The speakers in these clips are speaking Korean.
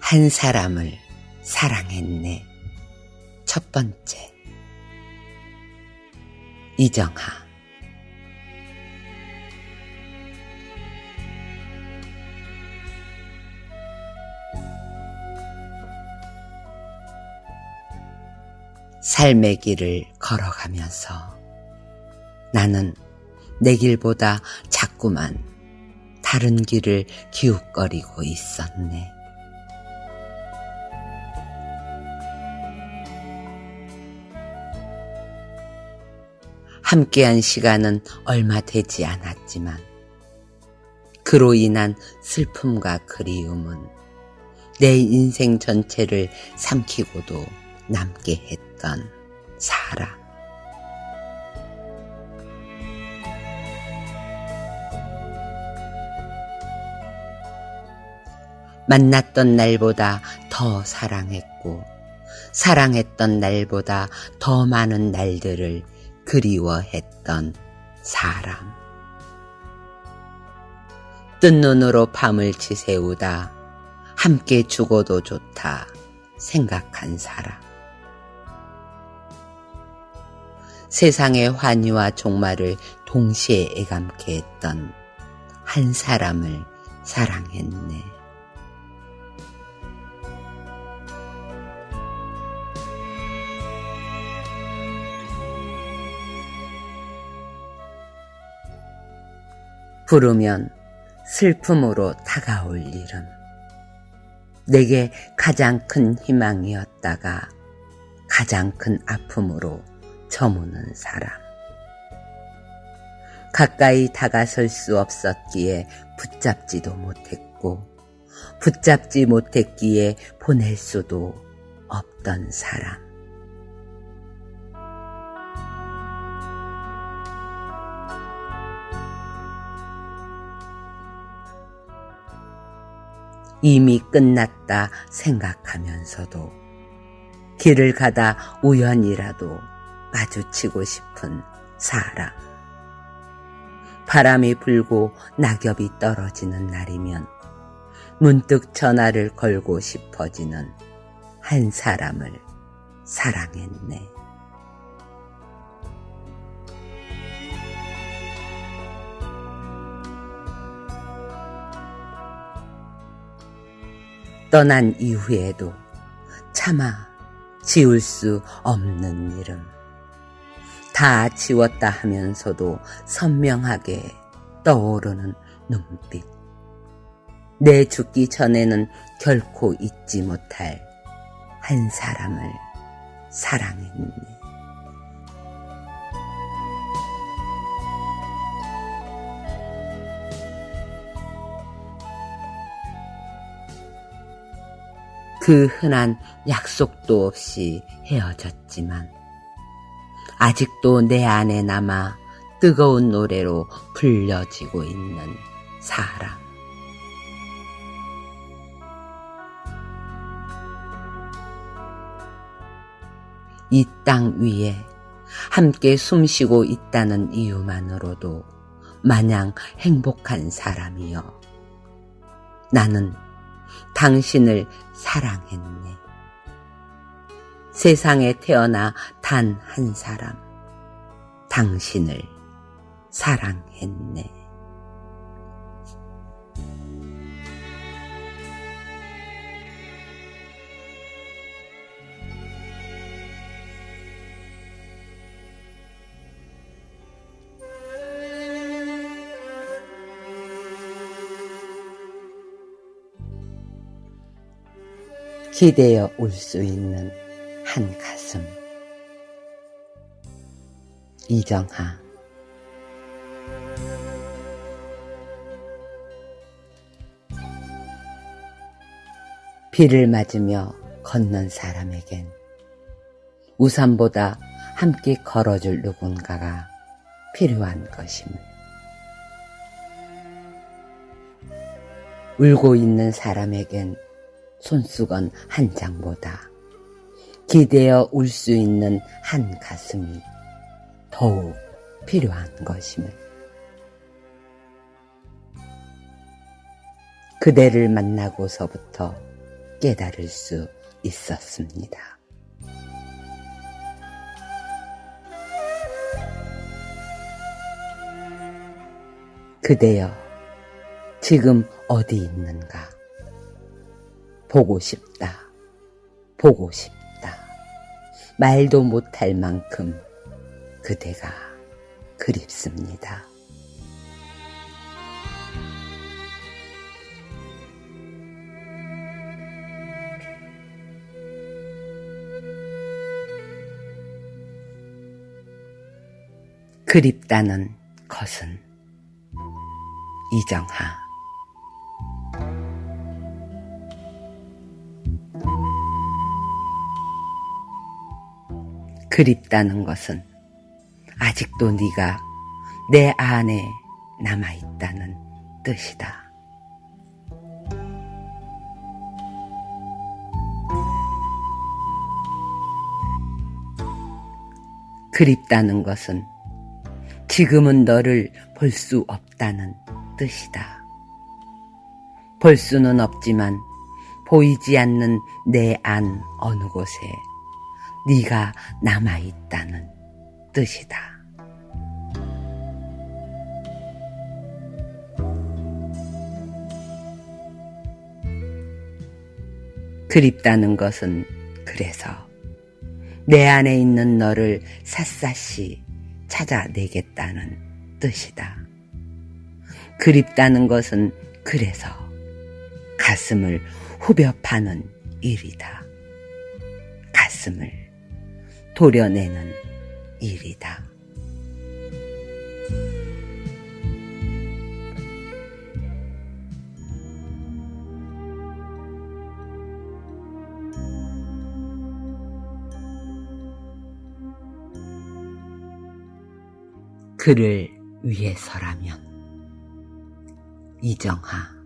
한 사람을 사랑했네. 첫 번째. 이정하. 삶의 길을 걸어가면서 나는 내 길보다 자꾸만 다른 길을 기웃거리고 있었네. 함께한 시간은 얼마 되지 않았지만 그로 인한 슬픔과 그리움은 내 인생 전체를 삼키고도 남게 했던 사람. 만났던 날보다 더 사랑했고 사랑했던 날보다 더 많은 날들을 그리워했던 사람. 뜬 눈으로 밤을 지새우다 함께 죽어도 좋다 생각한 사람. 세상의 환희와 종말을 동시에 애감게 했던 한 사람을 사랑했네. 부르면 슬픔으로 다가올 이름. 내게 가장 큰 희망이었다가 가장 큰 아픔으로 저무는 사람. 가까이 다가설 수 없었기에 붙잡지도 못했고 붙잡지 못했기에 보낼 수도 없던 사람. 이미 끝났다 생각하면서도 길을 가다 우연이라도 마주치고 싶은 사람. 바람이 불고 낙엽이 떨어지는 날이면 문득 전화를 걸고 싶어지는 한 사람을 사랑했네. 떠난 이후에도 차마 지울 수 없는 이름. 다 지웠다 하면서도 선명하게 떠오르는 눈빛. 내 죽기 전에는 결코 잊지 못할 한 사람을 사랑했네. 그 흔한 약속도 없이 헤어졌지만 아직도 내 안에 남아 뜨거운 노래로 불려지고 있는 사람. 이 땅 위에 함께 숨쉬고 있다는 이유만으로도 마냥 행복한 사람이여. 나는 당신을 사랑했네. 세상에 태어나 단 한 사람, 당신을 사랑했네. 기대어 울 수 있는 한 가슴. 이정하. 비를 맞으며 걷는 사람에겐 우산보다 함께 걸어줄 누군가가 필요한 것임을. 울고 있는 사람에겐 손수건 한 장보다 기대어 울 수 있는 한 가슴이 더욱 필요한 것임을. 그대를 만나고서부터 깨달을 수 있었습니다. 그대여, 지금 어디 있는가? 보고 싶다. 보고 싶다. 말도 못할 만큼 그대가 그립습니다. 그립다는 것은 이정하. 그립다는 것은 아직도 네가 내 안에 남아있다는 뜻이다. 그립다는 것은 지금은 너를 볼 수 없다는 뜻이다. 볼 수는 없지만 보이지 않는 내 안 어느 곳에 네가 남아있다는 뜻이다. 그립다는 것은 그래서 내 안에 있는 너를 샅샅이 찾아내겠다는 뜻이다. 그립다는 것은 그래서 가슴을 후벼 파는 일이다. 가슴을 도려내는 일이다. 그를 위해서라면. 이정하.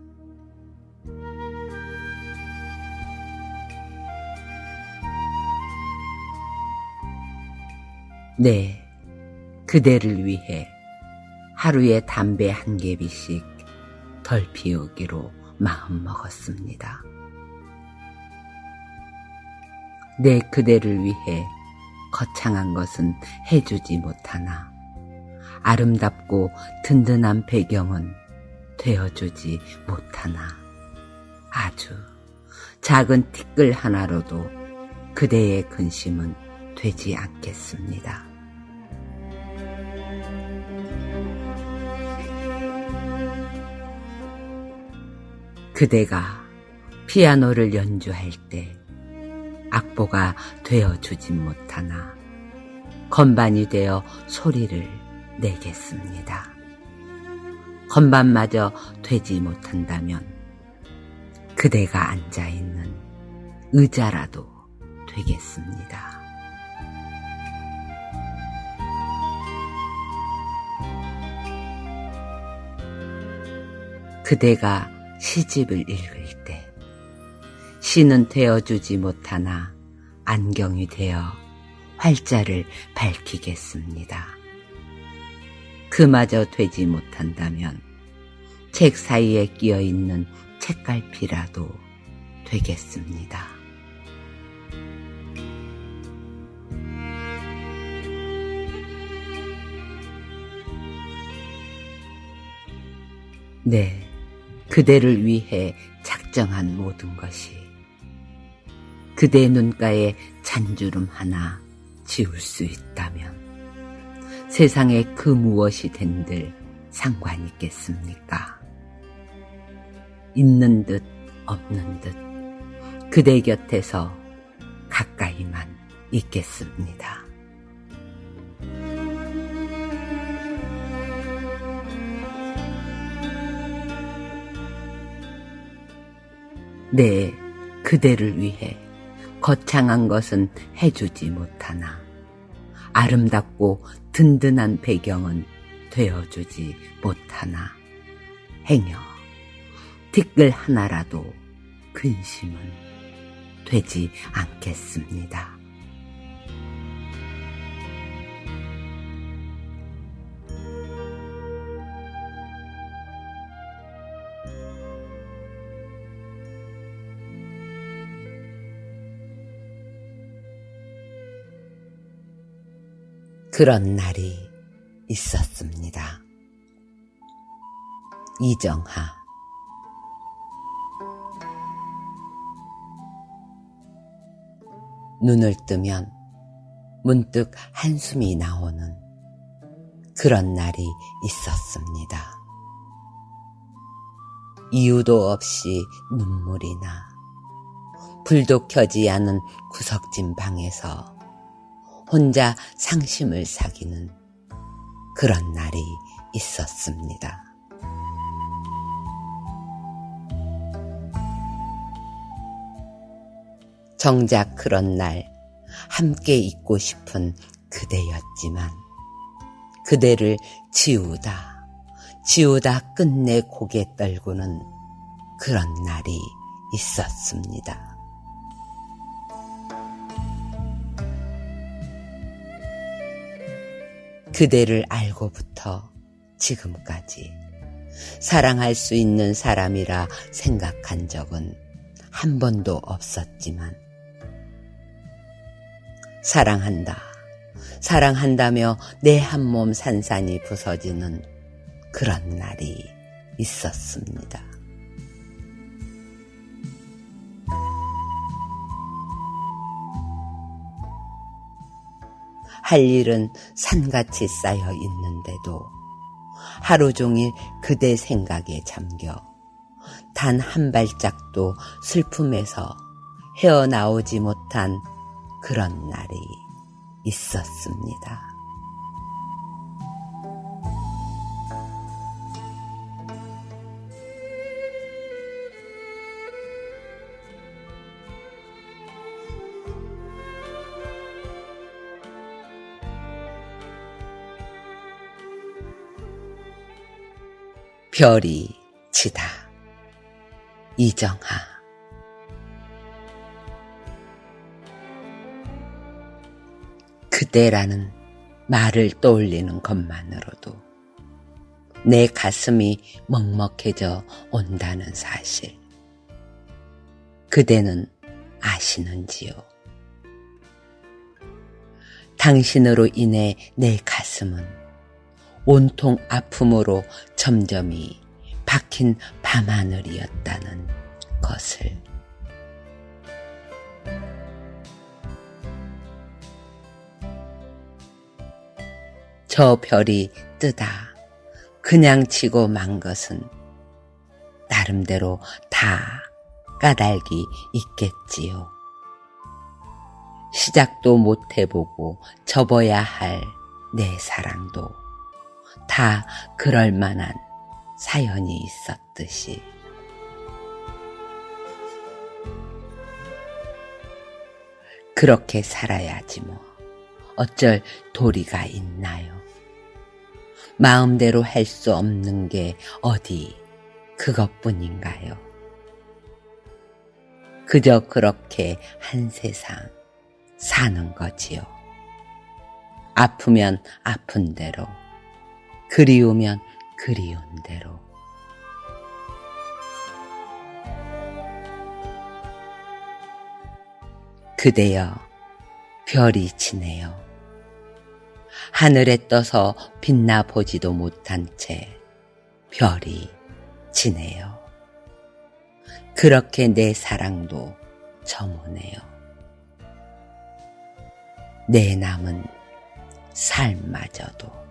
네, 그대를 위해 하루에 담배 한 개비씩 덜 피우기로 마음먹었습니다. 내 그대를 위해 거창한 것은 해주지 못하나 아름답고 든든한 배경은 되어주지 못하나 아주 작은 티끌 하나로도 그대의 근심은 되지 않겠습니다. 그대가 피아노를 연주할 때 악보가 되어주진 못하나 건반이 되어 소리를 내겠습니다. 건반마저 되지 못한다면 그대가 앉아있는 의자라도 되겠습니다. 그대가 시집을 읽을 때 시는 되어주지 못하나 안경이 되어 활자를 밝히겠습니다. 그마저 되지 못한다면 책 사이에 끼어있는 책갈피라도 되겠습니다. 네, 그대를 위해 작정한 모든 것이 그대 눈가에 잔주름 하나 지울 수 있다면 세상에 그 무엇이 된들 상관 있겠습니까? 있는 듯 없는 듯 그대 곁에서 가까이만 있겠습니다. 네, 그대를 위해 거창한 것은 해주지 못하나 아름답고 든든한 배경은 되어주지 못하나 행여 티끌 하나라도 근심은 되지 않겠습니다. 그런 날이 있었습니다. 이정하. 눈을 뜨면 문득 한숨이 나오는 그런 날이 있었습니다. 이유도 없이 눈물이 나 불도 켜지 않은 구석진 방에서 혼자 상심을 사귀는 그런 날이 있었습니다. 정작 그런 날 함께 있고 싶은 그대였지만 그대를 지우다 끝내 고개 떨구는 그런 날이 있었습니다. 그대를 알고부터 지금까지 사랑할 수 있는 사람이라 생각한 적은 한 번도 없었지만 사랑한다며 내 한 몸 산산이 부서지는 그런 날이 있었습니다. 할 일은 산같이 쌓여 있는데도 하루 종일 그대 생각에 잠겨 단 한 발짝도 슬픔에서 헤어나오지 못한 그런 날이 있었습니다. 별이 지다. 이정하. 그대라는 말을 떠올리는 것만으로도 내 가슴이 먹먹해져 온다는 사실, 그대는 아시는지요? 당신으로 인해 내 가슴은 온통 아픔으로 점점이 박힌 밤하늘이었다는 것을. 저 별이 뜨다 그냥 치고 만 것은 나름대로 다 까닭이 있겠지요. 시작도 못 해보고 접어야 할 내 사랑도 다 그럴 만한 사연이 있었듯이. 그렇게 살아야지 뭐 어쩔 도리가 있나요? 마음대로 할 수 없는 게 어디 그것뿐인가요? 그저 그렇게 한 세상 사는 거지요. 아프면 아픈 대로, 그리우면 그리운 대로. 그대여, 별이 지네요. 하늘에 떠서 빛나 보지도 못한 채 별이 지네요. 그렇게 내 사랑도 저무네요. 내 남은 삶마저도.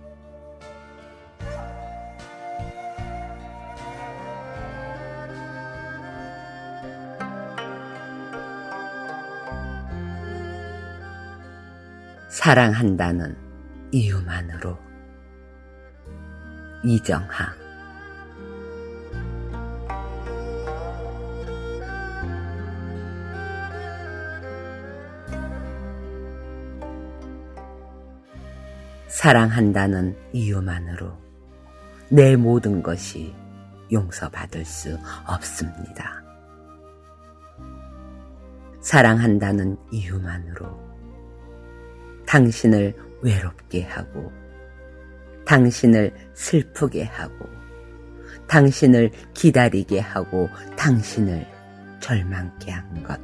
사랑한다는 이유만으로. 이정하. 사랑한다는 이유만으로 내 모든 것이 용서받을 수 없습니다. 사랑한다는 이유만으로 당신을 외롭게 하고, 당신을 슬프게 하고, 당신을 기다리게 하고, 당신을 절망케 한 것,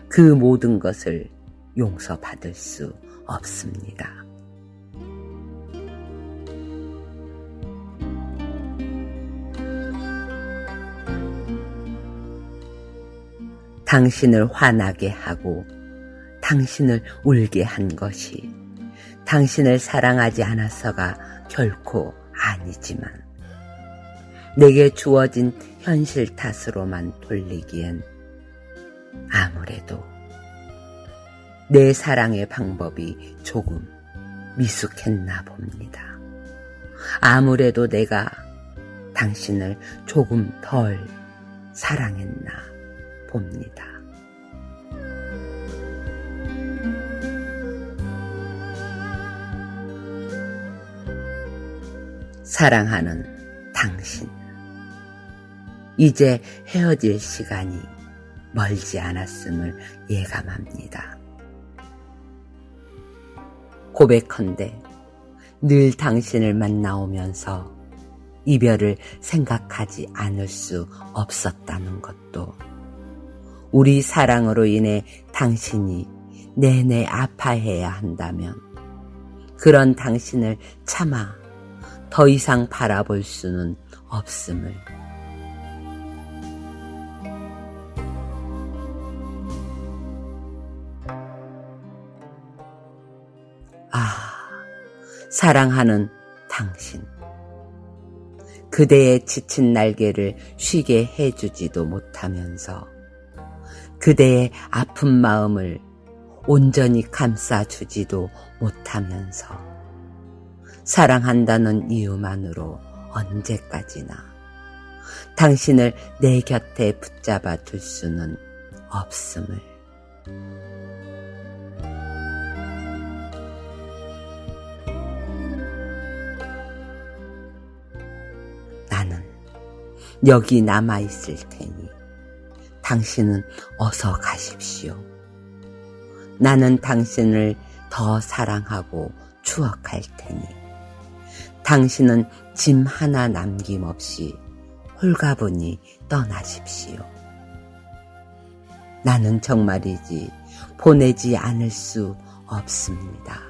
그 모든 것을 용서받을 수 없습니다. 당신을 화나게 하고 당신을 울게 한 것이 당신을 사랑하지 않아서가 결코 아니지만 내게 주어진 현실 탓으로만 돌리기엔 아무래도 내 사랑의 방법이 조금 미숙했나 봅니다. 아무래도 내가 당신을 조금 덜 사랑했나 봅니다. 사랑하는 당신, 이제 헤어질 시간이 멀지 않았음을 예감합니다. 고백컨대 늘 당신을 만나오면서 이별을 생각하지 않을 수 없었다는 것도 우리 사랑으로 인해 당신이 내내 아파해야 한다면 그런 당신을 차마 더 이상 바라볼 수는 없음을 사랑하는 당신, 그대의 지친 날개를 쉬게 해주지도 못하면서 그대의 아픈 마음을 온전히 감싸주지도 못하면서 사랑한다는 이유만으로 언제까지나 당신을 내 곁에 붙잡아 둘 수는 없음을 나는 여기 남아있을 테니 당신은 어서 가십시오. 나는 당신을 더 사랑하고 추억할 테니 당신은 짐 하나 남김없이 홀가분히 떠나십시오. 나는 정말이지 보내지 않을 수 없습니다.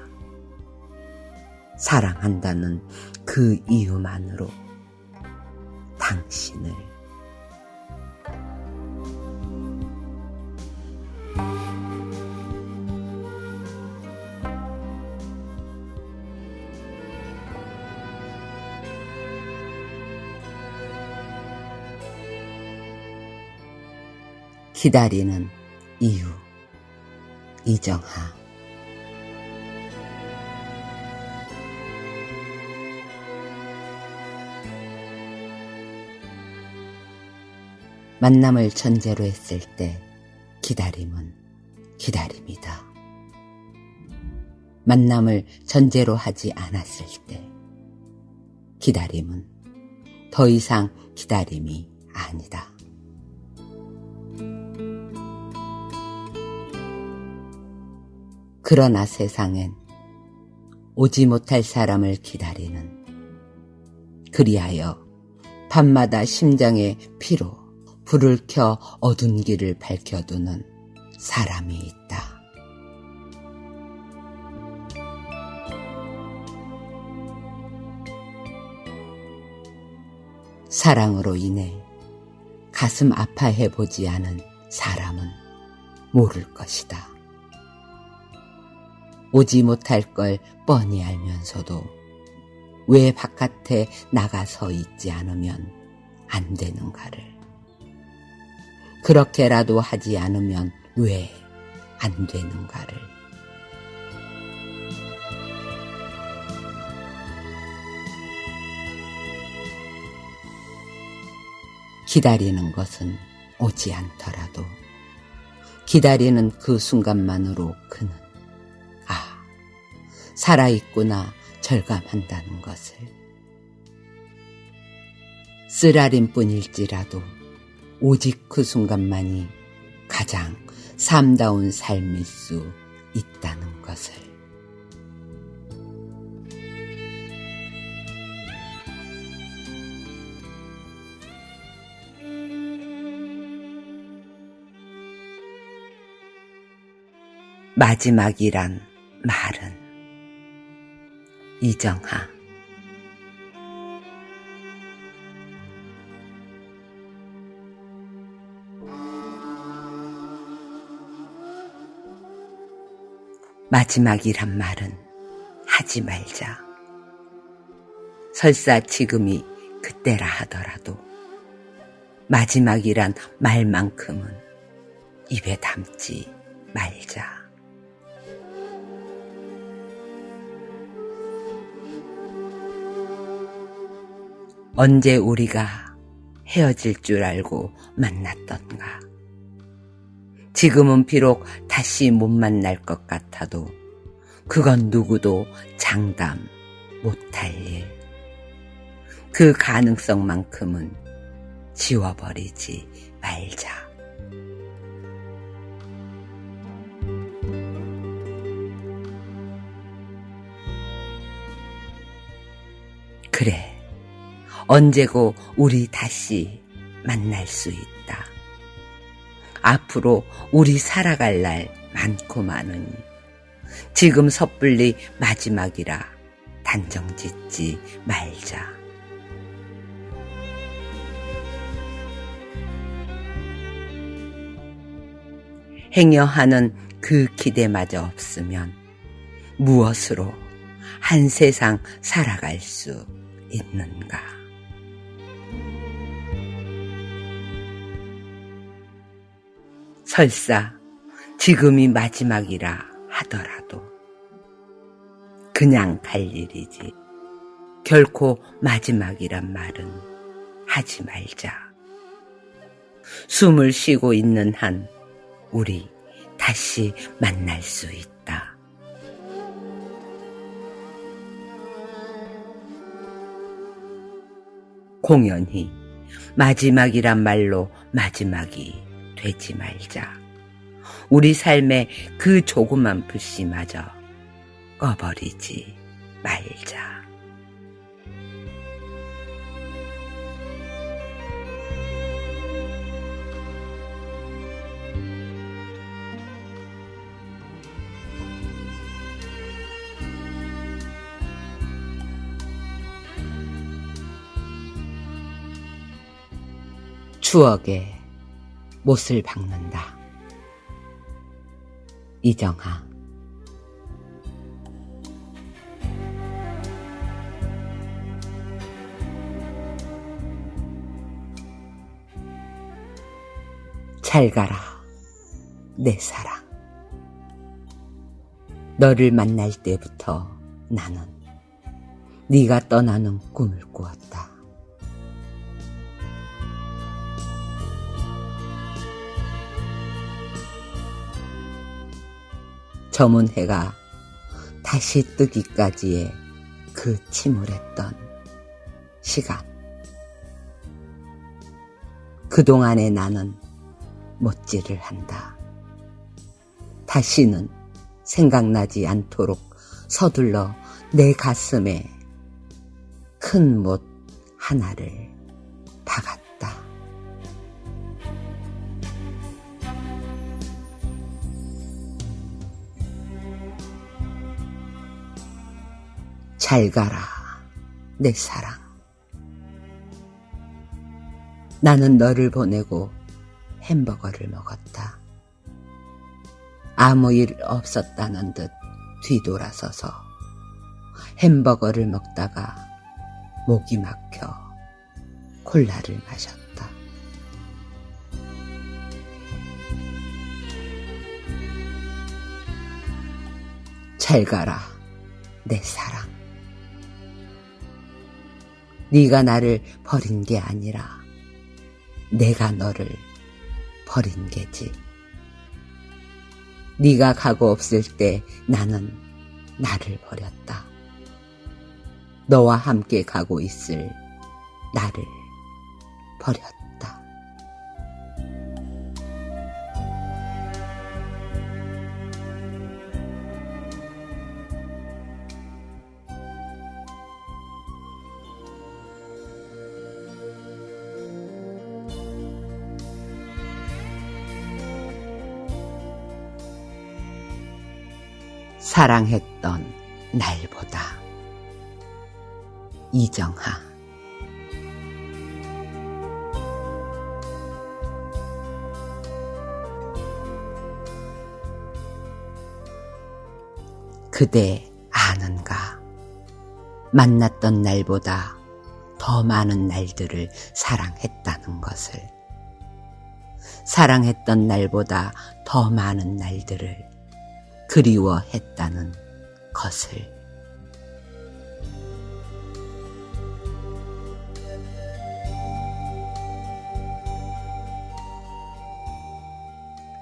사랑한다는 그 이유만으로 당신을 기다리는 이유, 이정하. 만남을 전제로 했을 때 기다림은 기다림이다. 만남을 전제로 하지 않았을 때 기다림은 더 이상 기다림이 아니다. 그러나 세상엔 오지 못할 사람을 기다리는, 그리하여 밤마다 심장의 피로 불을 켜 어두운 길을 밝혀두는 사람이 있다. 사랑으로 인해 가슴 아파해보지 않은 사람은 모를 것이다. 오지 못할 걸 뻔히 알면서도 왜 바깥에 나가서 있지 않으면 안 되는가를, 그렇게라도 하지 않으면 왜 안 되는가를, 기다리는 것은 오지 않더라도 기다리는 그 순간만으로 그는 살아있구나 절감한다는 것을, 쓰라림뿐일지라도 오직 그 순간만이 가장 삶다운 삶일 수 있다는 것을. 마지막이란 말은 이정하. 마지막이란 말은 하지 말자. 설사 지금이 그때라 하더라도 마지막이란 말만큼은 입에 담지 말자. 언제 우리가 헤어질 줄 알고 만났던가. 지금은 비록 다시 못 만날 것 같아도 그건 누구도 장담 못할 일. 그 가능성만큼은 지워버리지 말자. 그래. 언제고 우리 다시 만날 수 있다. 앞으로 우리 살아갈 날 많고 많으니 지금 섣불리 마지막이라 단정짓지 말자. 행여하는 그 기대마저 없으면 무엇으로 한 세상 살아갈 수 있는가. 설사 지금이 마지막이라 하더라도 그냥 갈 일이지 결코 마지막이란 말은 하지 말자. 숨을 쉬고 있는 한 우리 다시 만날 수 있다. 공연히 마지막이란 말로 마지막이 되지 말자. 우리 삶의 그 조그만 불씨마저 꺼버리지 말자. 추억에 못을 박는다. 이정하. 잘 가라, 내 사랑. 너를 만날 때부터 나는 네가 떠나는 꿈을 꾸었다. 저문 해가 다시 뜨기까지의 그 침울했던 시간. 그동안에 나는 못질을 한다. 다시는 생각나지 않도록 서둘러 내 가슴에 큰 못 하나를 박았다. 잘 가라, 내 사랑. 나는 너를 보내고 햄버거를 먹었다. 아무 일 없었다는 듯 뒤돌아서서 햄버거를 먹다가 목이 막혀 콜라를 마셨다. 잘 가라, 내 사랑. 네가 나를 버린 게 아니라 내가 너를 버린 게지. 네가 가고 없을 때 나는 나를 버렸다. 너와 함께 가고 있을 나를 버렸다. 사랑했던 날보다. 이정하. 그대 아는가? 만났던 날보다 더 많은 날들을 사랑했다는 것을. 사랑했던 날보다 더 많은 날들을 그리워했다는 것을.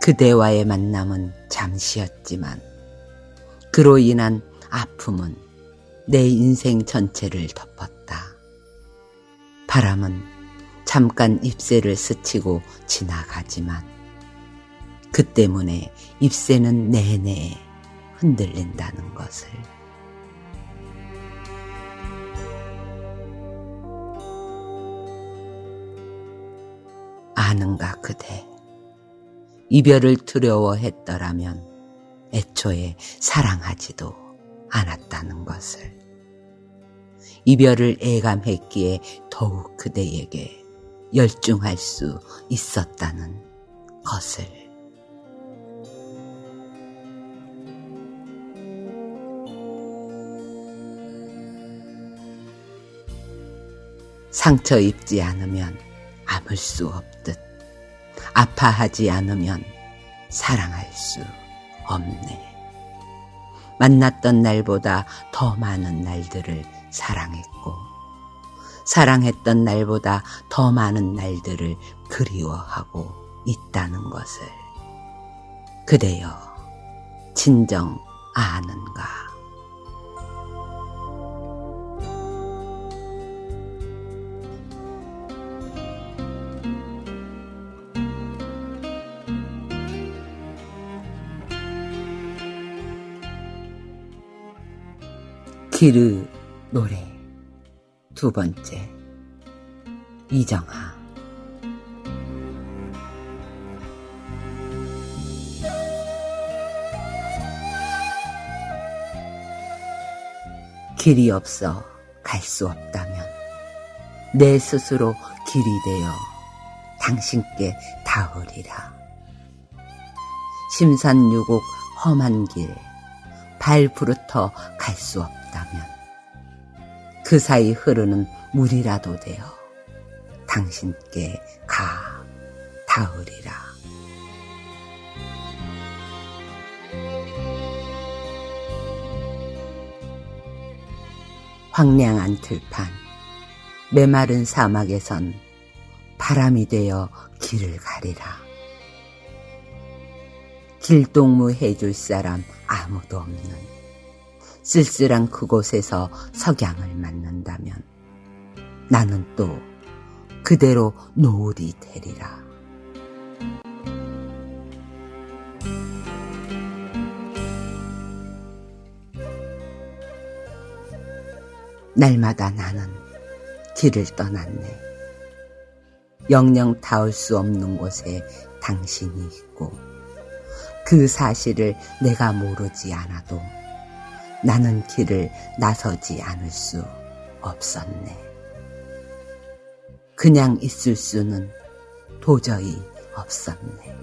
그대와의 만남은 잠시였지만 그로 인한 아픔은 내 인생 전체를 덮었다. 바람은 잠깐 잎새를 스치고 지나가지만 그 때문에 잎새는 내내 흔들린다는 것을. 아는가 그대? 이별을 두려워했더라면 애초에 사랑하지도 않았다는 것을. 이별을 애감했기에 더욱 그대에게 열중할 수 있었다는 것을. 상처 입지 않으면 아물 수 없듯 아파하지 않으면 사랑할 수 없네. 만났던 날보다 더 많은 날들을 사랑했고 사랑했던 날보다 더 많은 날들을 그리워하고 있다는 것을. 그대여, 진정 아는가? 기르 노래 두 번째. 이정하. 길이 없어 갈 수 없다면 내 스스로 길이 되어 당신께 닿으리라. 심산유곡 험한 길 발 부르터 갈 수 없다면 그 사이 흐르는 물이라도 되어 당신께 닿으리라. 황량한 들판, 메마른 사막에선 바람이 되어 길을 가리라. 길동무 해줄 사람 아무도 없는 쓸쓸한 그곳에서 석양을 만난다면 나는 또 그대로 노을이 되리라. 날마다 나는 길을 떠났네. 영영 닿을 수 없는 곳에 당신이 있고 그 사실을 내가 모르지 않아도 나는 길을 나서지 않을 수 없었네. 그냥 있을 수는 도저히 없었네.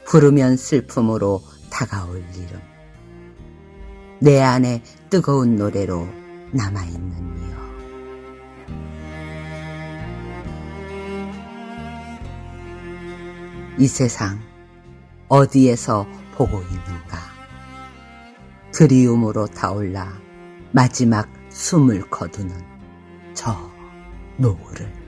부르면 슬픔으로 다가올 이름, 내 안에 뜨거운 노래로 남아있는 이여. 이 세상 어디에서 보고 있는가? 그리움으로 타올라 마지막 숨을 거두는 저 노을을.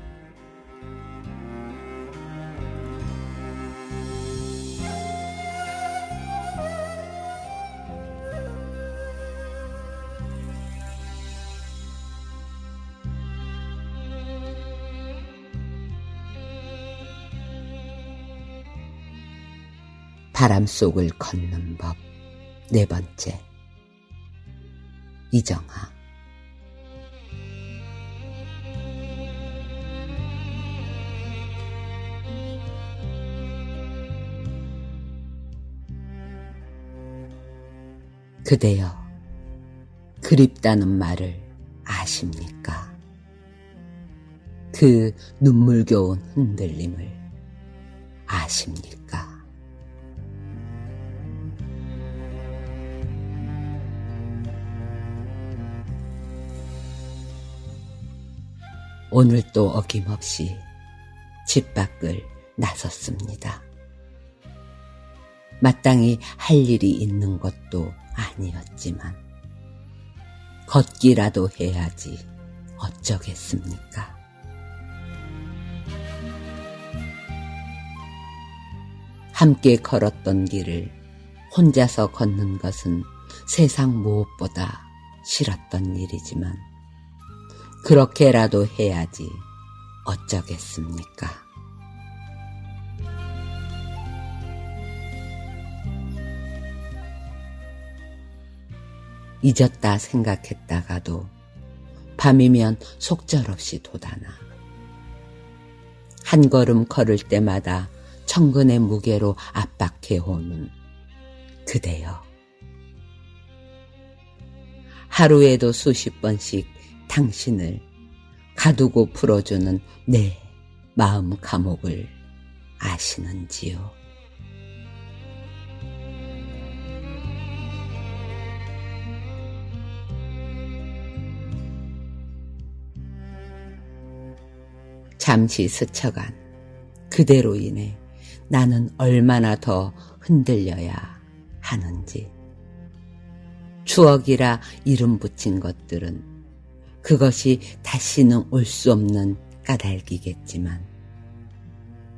바람 속을 걷는 법 네 번째. 이정하. 그대여, 그립다는 말을 아십니까? 그 눈물겨운 흔들림을 아십니까? 오늘 또 어김없이 집 밖을 나섰습니다. 마땅히 할 일이 있는 것도 아니었지만 걷기라도 해야지 어쩌겠습니까? 함께 걸었던 길을 혼자서 걷는 것은 세상 무엇보다 싫었던 일이지만 그렇게라도 해야지 어쩌겠습니까? 잊었다 생각했다가도 밤이면 속절없이 돋아나 한 걸음 걸을 때마다 천근의 무게로 압박해오는 그대여. 하루에도 수십 번씩 당신을 가두고 풀어주는 내 마음 감옥을 아시는지요? 잠시 스쳐간 그대로 인해 나는 얼마나 더 흔들려야 하는지. 추억이라 이름 붙인 것들은 그것이 다시는 올 수 없는 까닭이겠지만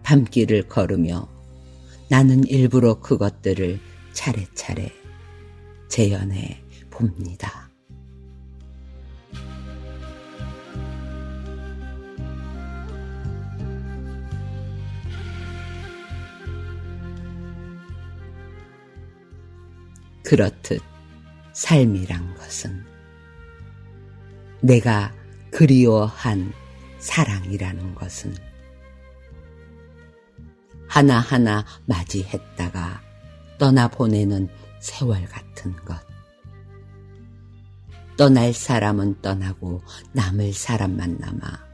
밤길을 걸으며 나는 일부러 그것들을 차례차례 재현해 봅니다. 그렇듯 삶이란 것은 내가 그리워한 사랑이라는 것은 하나하나 맞이했다가 떠나보내는 세월 같은 것. 떠날 사람은 떠나고 남을 사람만 남아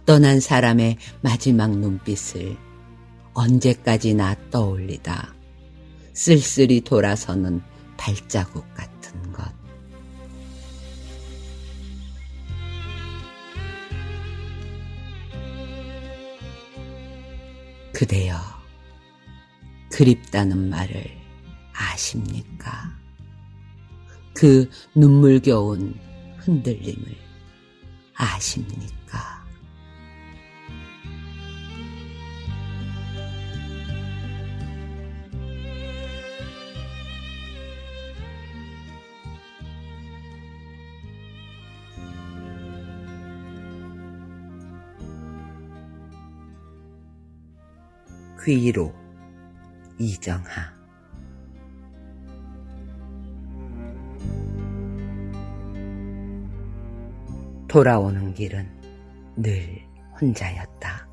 떠난 사람의 마지막 눈빛을 언제까지나 떠올리다 쓸쓸히 돌아서는 발자국 같은 것. 그대여, 그립다는 말을 아십니까? 그 눈물겨운 흔들림을 아십니까? 귀로 이정하. 돌아오는 길은 늘 혼자였다.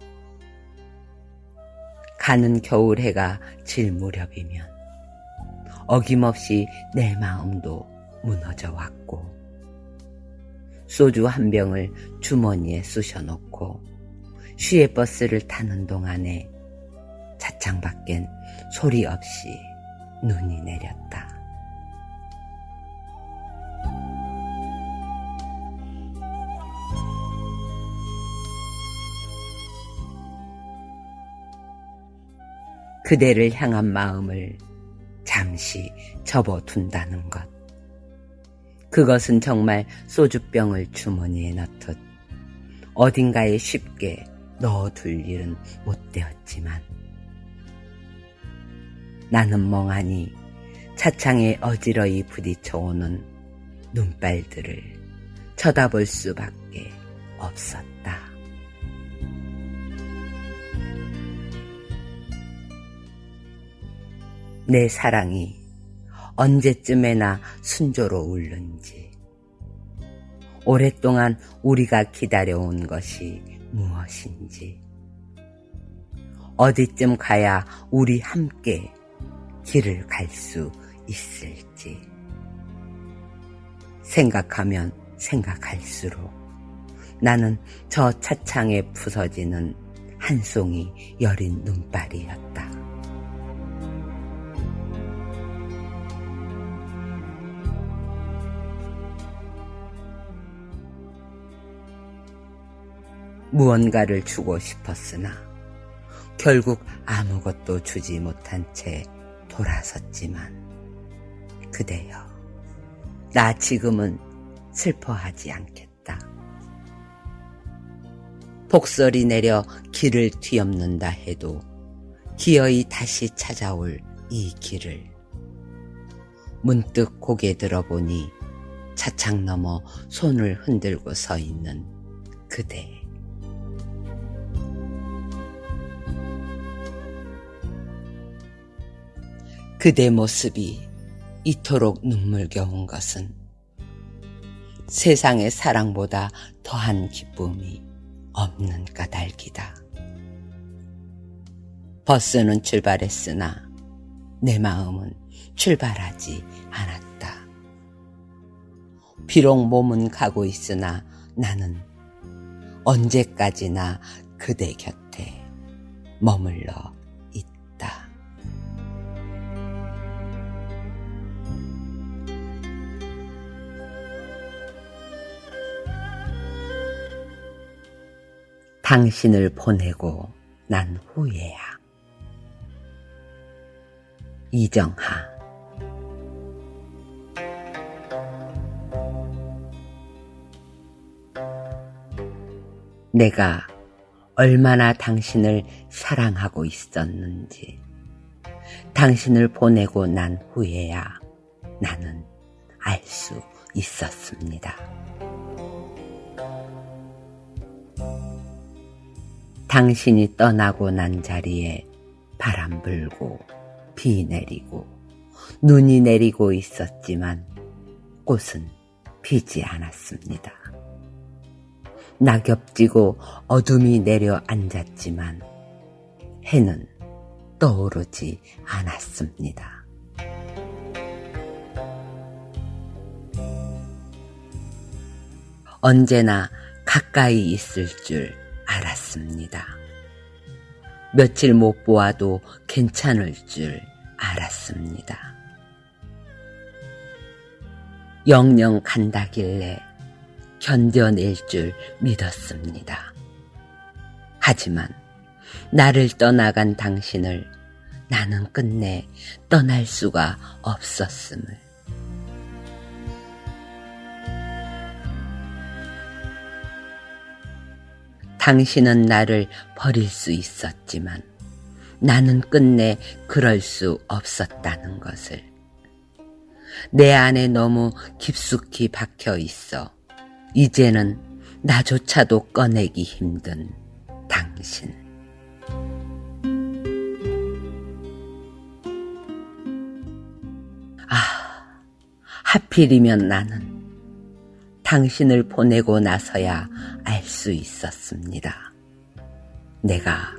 가는 겨울 해가 질 무렵이면 어김없이 내 마음도 무너져 왔고 소주 한 병을 주머니에 쑤셔놓고 시외버스를 타는 동안에 차창 밖엔 소리 없이 눈이 내렸다. 그대를 향한 마음을 잠시 접어둔다는 것. 그것은 정말 소주병을 주머니에 넣듯 어딘가에 쉽게 넣어둘 일은 못 되었지만 나는 멍하니 차창에 어지러이 부딪혀오는 눈발들을 쳐다볼 수밖에 없었다. 내 사랑이 언제쯤에나 순조로 울는지, 오랫동안 우리가 기다려온 것이 무엇인지, 어디쯤 가야 우리 함께 길을 갈 수 있을지 생각하면 생각할수록 나는 저 차창에 부서지는 한 송이 여린 눈발이었다. 무언가를 주고 싶었으나 결국 아무것도 주지 못한 채 돌아섰지만 그대여, 나 지금은 슬퍼하지 않겠다. 폭설이 내려 길을 뒤엎는다 해도 기어이 다시 찾아올 이 길을 문득 고개 들어보니 차창 너머 손을 흔들고 서 있는 그대. 그대 모습이 이토록 눈물겨운 것은 세상의 사랑보다 더한 기쁨이 없는 까닭이다. 버스는 출발했으나 내 마음은 출발하지 않았다. 비록 몸은 가고 있으나 나는 언제까지나 그대 곁에 머물러 있다. 당신을 보내고 난 후에야. 이정하. 내가 얼마나 당신을 사랑하고 있었는지 당신을 보내고 난 후에야 나는 알 수 있었습니다. 당신이 떠나고 난 자리에 바람 불고 비 내리고 눈이 내리고 있었지만 꽃은 피지 않았습니다. 낙엽지고 어둠이 내려 앉았지만 해는 떠오르지 않았습니다. 언제나 가까이 있을 줄 알았습니다. 며칠 못 보아도 괜찮을 줄 알았습니다. 영영 간다길래 견뎌낼 줄 믿었습니다. 하지만 나를 떠나간 당신을 나는 끝내 떠날 수가 없었음을. 당신은 나를 버릴 수 있었지만 나는 끝내 그럴 수 없었다는 것을. 내 안에 너무 깊숙이 박혀 있어 이제는 나조차도 꺼내기 힘든 당신. 하필이면 나는 당신을 보내고 나서야 알 수 있었습니다. 내가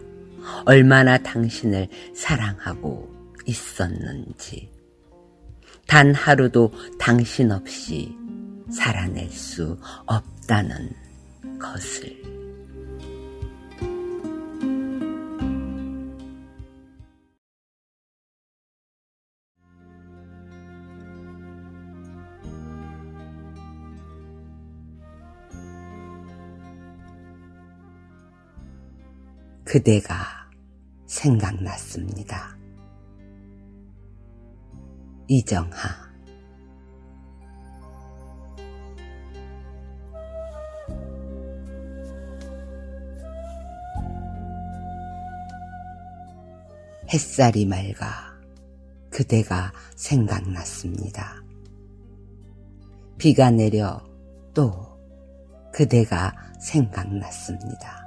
얼마나 당신을 사랑하고 있었는지, 단 하루도 당신 없이 살아낼 수 없다는 것을. 그대가 생각났습니다. 이정하. 햇살이 맑아 그대가 생각났습니다. 비가 내려 또 그대가 생각났습니다.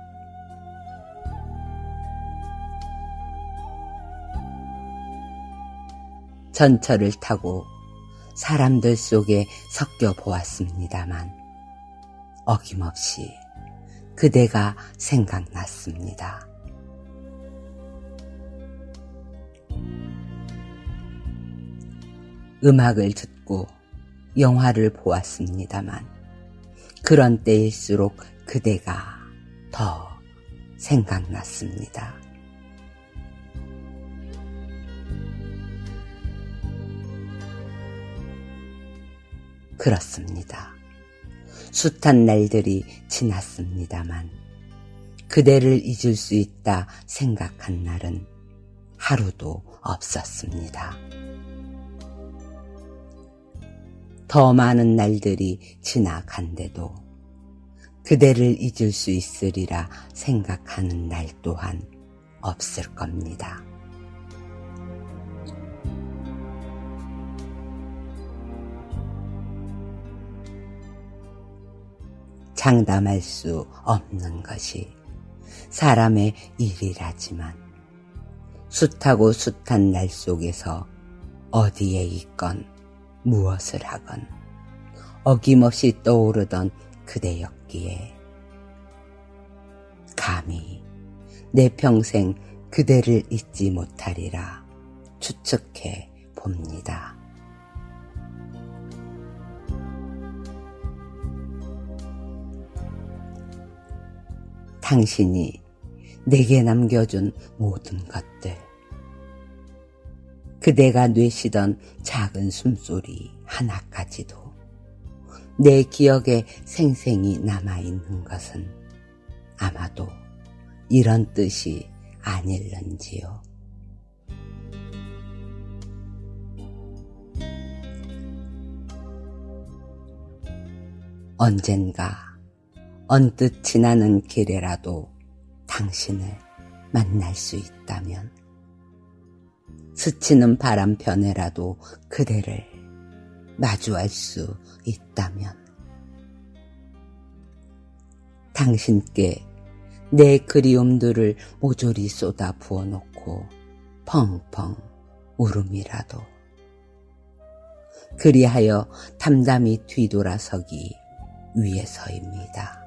전철을 타고 사람들 속에 섞여 보았습니다만 어김없이 그대가 생각났습니다. 음악을 듣고 영화를 보았습니다만 그런 때일수록 그대가 더 생각났습니다. 그렇습니다. 숱한 날들이 지났습니다만 그대를 잊을 수 있다 생각한 날은 하루도 없었습니다. 더 많은 날들이 지나간데도 그대를 잊을 수 있으리라 생각하는 날 또한 없을 겁니다. 장담할 수 없는 것이 사람의 일이라지만 숱하고 숱한 날 속에서 어디에 있건 무엇을 하건 어김없이 떠오르던 그대였기에 감히 내 평생 그대를 잊지 못하리라 추측해 봅니다. 당신이 내게 남겨준 모든 것들, 그대가 내쉬던 작은 숨소리 하나까지도 내 기억에 생생히 남아있는 것은 아마도 이런 뜻이 아닐런지요. 언젠가 언뜻 지나는 길에라도 당신을 만날 수 있다면, 스치는 바람편에라도 그대를 마주할 수 있다면, 당신께 내 그리움들을 모조리 쏟아 부어놓고 펑펑 울음이라도, 그리하여 담담히 뒤돌아서기 위해서입니다.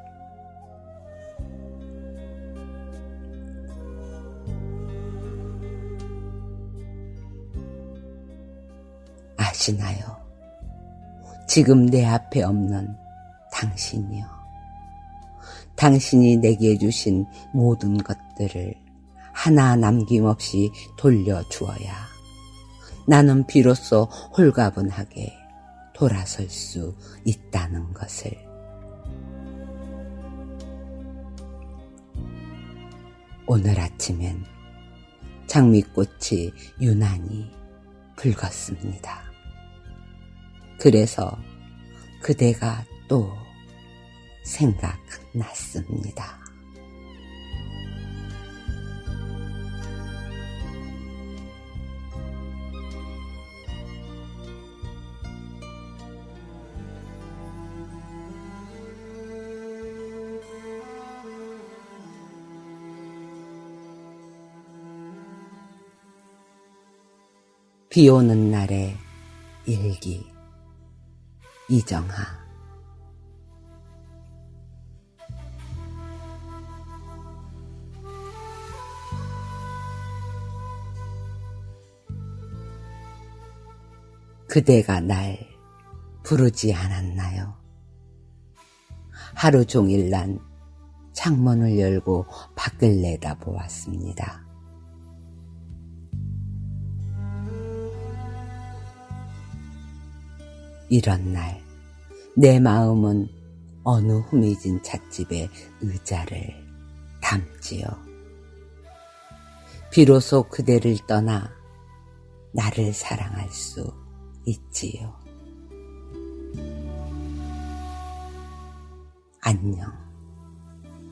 아시나요? 지금 내 앞에 없는 당신이요. 당신이 내게 주신 모든 것들을 하나 남김없이 돌려주어야 나는 비로소 홀가분하게 돌아설 수 있다는 것을. 오늘 아침엔 장미꽃이 유난히 붉었습니다. 그래서 그대가 또 생각났습니다. 비 오는 날의 일기. 이정하. 그대가 날 부르지 않았나요? 하루 종일 난 창문을 열고 밖을 내다보았습니다. 이런 날 내 마음은 어느 후미진 찻집의 의자를 담지요. 비로소 그대를 떠나 나를 사랑할 수 있지요. 안녕,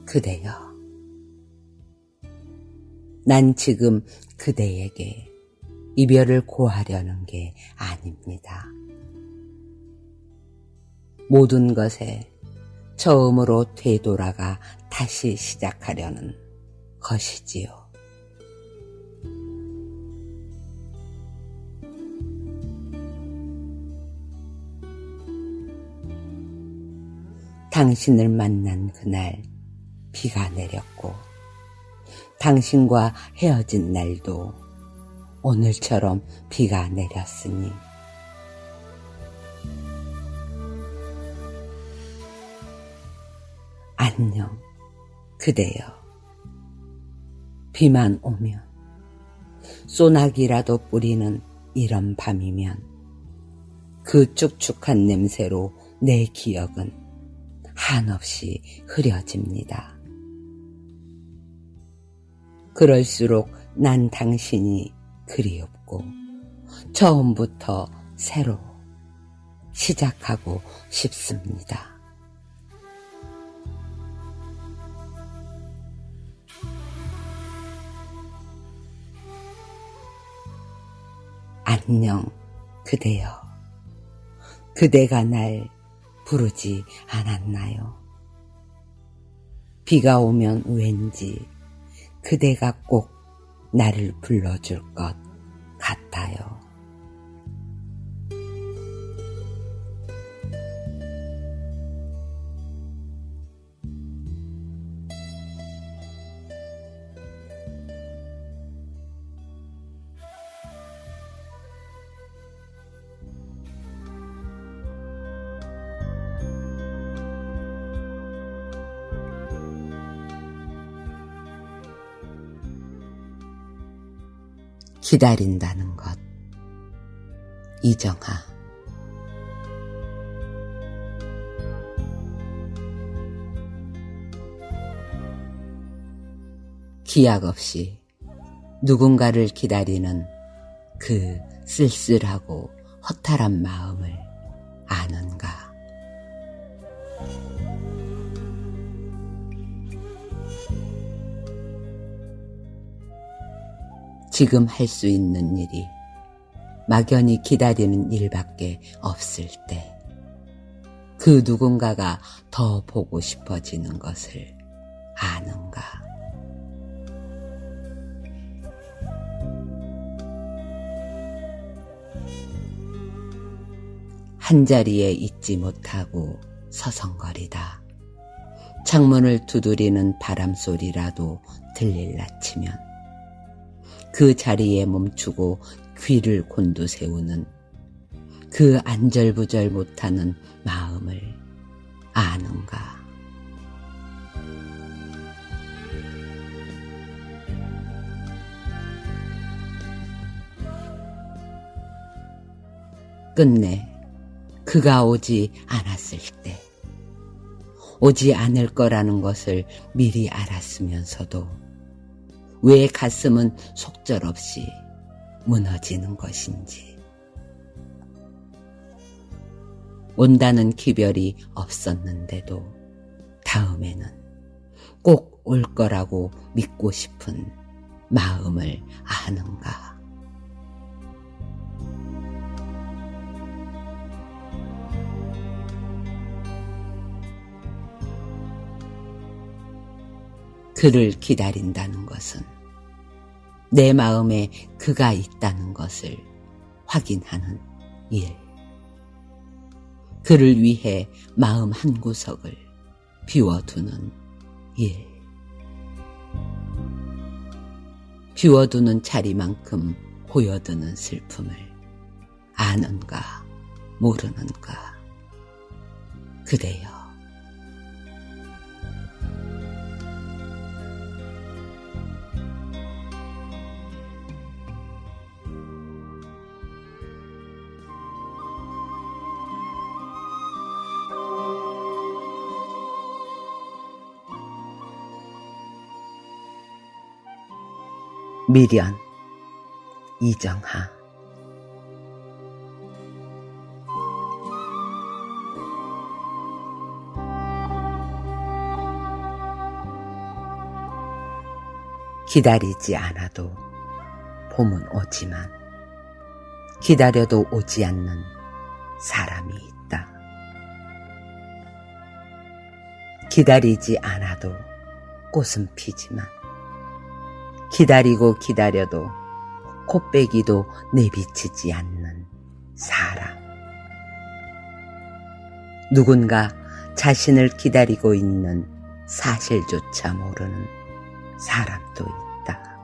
그대여. 난 지금 그대에게 이별을 고하려는 게 아닙니다. 모든 것에 처음으로 되돌아가 다시 시작하려는 것이지요. 당신을 만난 그날 비가 내렸고, 당신과 헤어진 날도 오늘처럼 비가 내렸으니, 안녕, 그대여. 비만 오면, 소나기라도 뿌리는 이런 밤이면 그 축축한 냄새로 내 기억은 한없이 흐려집니다. 그럴수록 난 당신이 그리웠고 처음부터 새로 시작하고 싶습니다. 안녕 그대여. 그대가 날 부르지 않았나요? 비가 오면 왠지 그대가 꼭 나를 불러줄 것 같아요. 기다린다는 것. 이정하. 기약 없이 누군가를 기다리는 그 쓸쓸하고 허탈한 마음을 아는가? 지금 할 수 있는 일이 막연히 기다리는 일밖에 없을 때 그 누군가가 더 보고 싶어지는 것을 아는가? 한자리에 있지 못하고 서성거리다 창문을 두드리는 바람소리라도 들릴라 치면 그 자리에 멈추고 귀를 곤두세우는 그 안절부절 못하는 마음을 아는가? 끝내 그가 오지 않았을 때, 오지 않을 거라는 것을 미리 알았으면서도 왜 가슴은 속절없이 무너지는 것인지. 온다는 기별이 없었는데도 다음에는 꼭 올 거라고 믿고 싶은 마음을 아는가. 그를 기다린다는 것은 내 마음에 그가 있다는 것을 확인하는 일. 그를 위해 마음 한구석을 비워두는 일. 비워두는 자리만큼 고여드는 슬픔을 아는가 모르는가. 그대여. 미련. 이정하. 기다리지 않아도 봄은 오지만 기다려도 오지 않는 사람이 있다. 기다리지 않아도 꽃은 피지만 기다리고 기다려도 코빼기도 내비치지 않는 사람. 누군가 자신을 기다리고 있는 사실조차 모르는 사람도 있다.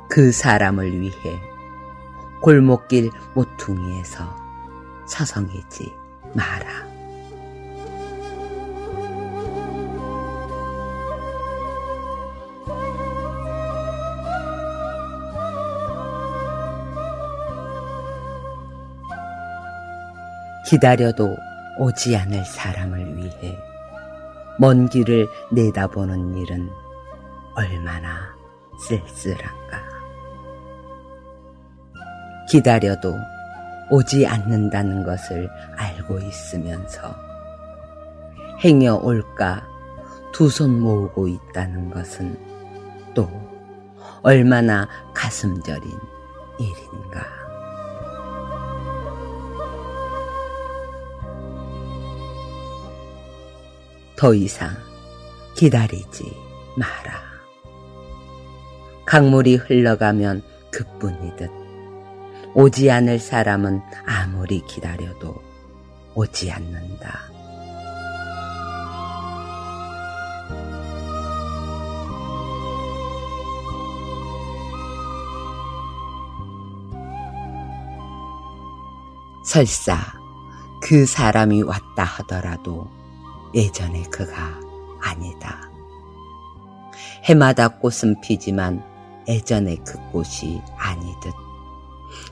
그 사람을 위해 골목길 모퉁이에서 서성이지 마라. 기다려도 오지 않을 사람을 위해 먼 길을 내다보는 일은 얼마나 쓸쓸한가. 기다려도 오지 않는다는 것을 알고 있으면서 행여 올까 두 손 모으고 있다는 것은 또 얼마나 가슴 저린 일인가. 더 이상 기다리지 마라. 강물이 흘러가면 그뿐이듯 오지 않을 사람은 아무리 기다려도 오지 않는다. 설사 그 사람이 왔다 하더라도 예전의 그가 아니다. 해마다 꽃은 피지만 예전의 그 꽃이 아니듯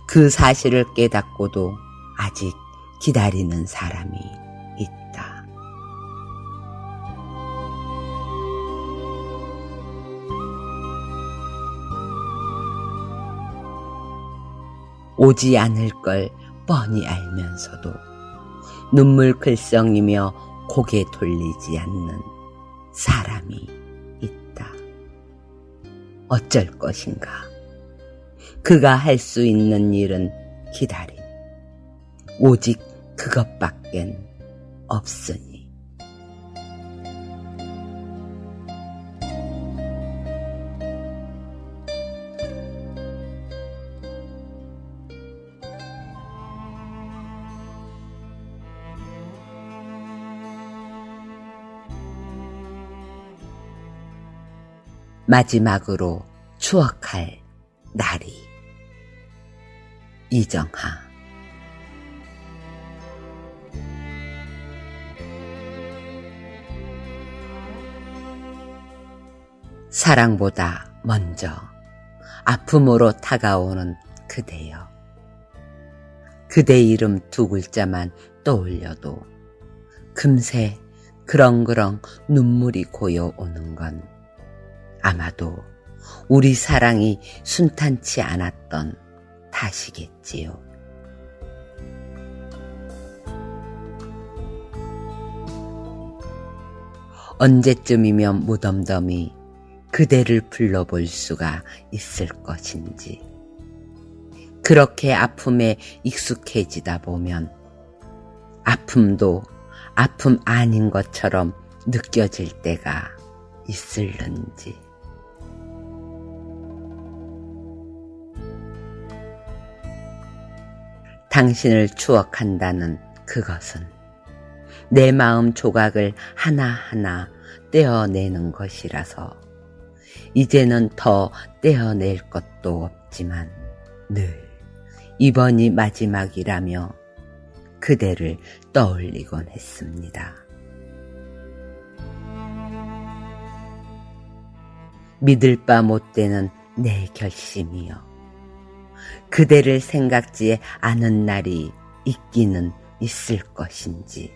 그 사실을 깨닫고도 아직 기다리는 사람이 있다. 오지 않을 걸 뻔히 알면서도 눈물 글썽이며 고개 돌리지 않는 사람이 있다. 어쩔 것인가? 그가 할 수 있는 일은 기다림. 오직 그것밖엔 없으니. 마지막으로 추억할 날이. 이정하. 사랑보다 먼저 아픔으로 다가오는 그대여. 그대 이름 두 글자만 떠올려도 금세 그렁그렁 눈물이 고여오는 건 아마도 우리 사랑이 순탄치 않았던 탓이겠지요. 언제쯤이면 무덤덤이 그대를 불러볼 수가 있을 것인지. 그렇게 아픔에 익숙해지다 보면 아픔도 아픔 아닌 것처럼 느껴질 때가 있을는지. 당신을 추억한다는 그것은 내 마음 조각을 하나하나 떼어내는 것이라서 이제는 더 떼어낼 것도 없지만 늘 이번이 마지막이라며 그대를 떠올리곤 했습니다. 믿을 바 못 되는 내 결심이여. 그대를 생각지 않은 날이 있기는 있을 것인지,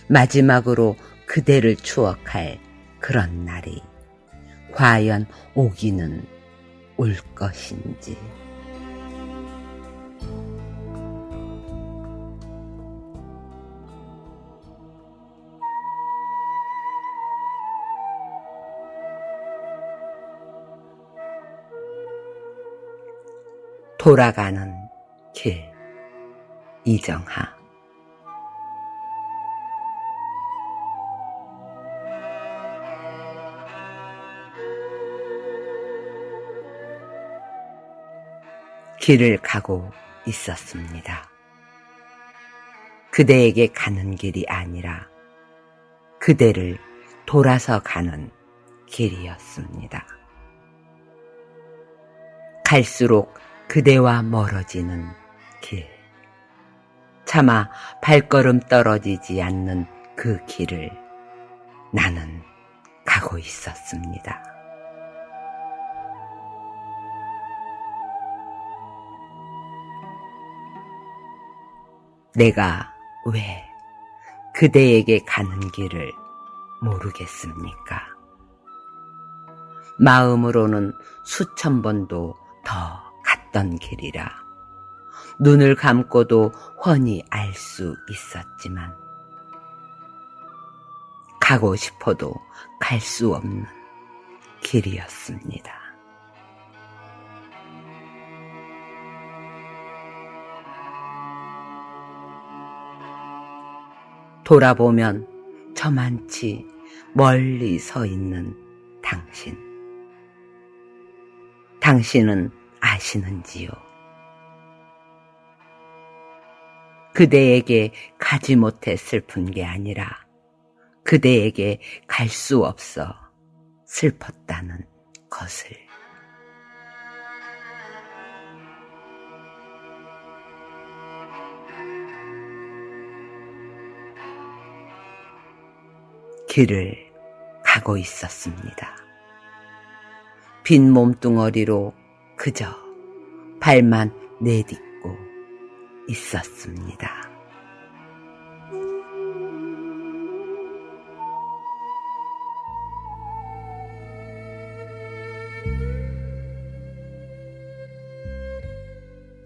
마지막으로 그대를 추억할 그런 날이 과연 오기는 올 것인지. 돌아가는 길. 이정하. 길을 가고 있었습니다. 그대에게 가는 길이 아니라 그대를 돌아서 가는 길이었습니다. 갈수록 그대와 멀어지는 길. 차마 발걸음 떨어지지 않는 그 길을 나는 가고 있었습니다. 내가 왜 그대에게 가는 길을 모르겠습니까? 마음으로는 수천 번도 더 갔던 길이라 눈을 감고도 훤히 알 수 있었지만 가고 싶어도 갈 수 없는 길이었습니다. 돌아보면 저만치 멀리 서 있는 당신. 당신은 아시는지요? 그대에게 가지 못해 슬픈 게 아니라 그대에게 갈 수 없어 슬펐다는 것을. 길을 가고 있었습니다. 빈 몸뚱어리로 그저 발만 내딛고 있었습니다.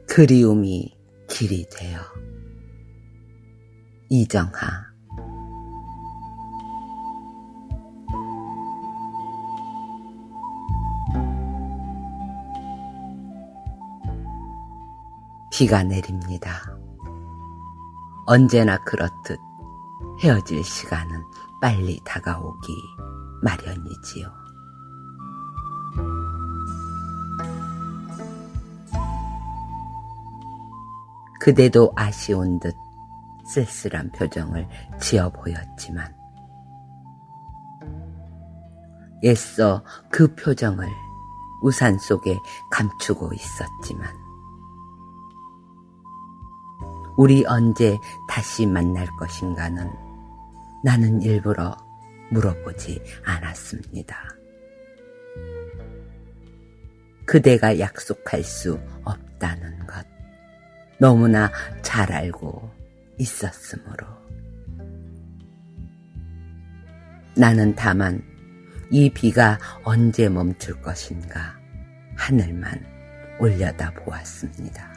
그리움이 길이 되어. 이정하. 비가 내립니다. 언제나 그렇듯 헤어질 시간은 빨리 다가오기 마련이지요. 그대도 아쉬운 듯 쓸쓸한 표정을 지어 보였지만 애써 그 표정을 우산 속에 감추고 있었지만 우리 언제 다시 만날 것인가는 나는 일부러 물어보지 않았습니다. 그대가 약속할 수 없다는 것 너무나 잘 알고 있었으므로 나는 다만 이 비가 언제 멈출 것인가 하늘만 올려다 보았습니다.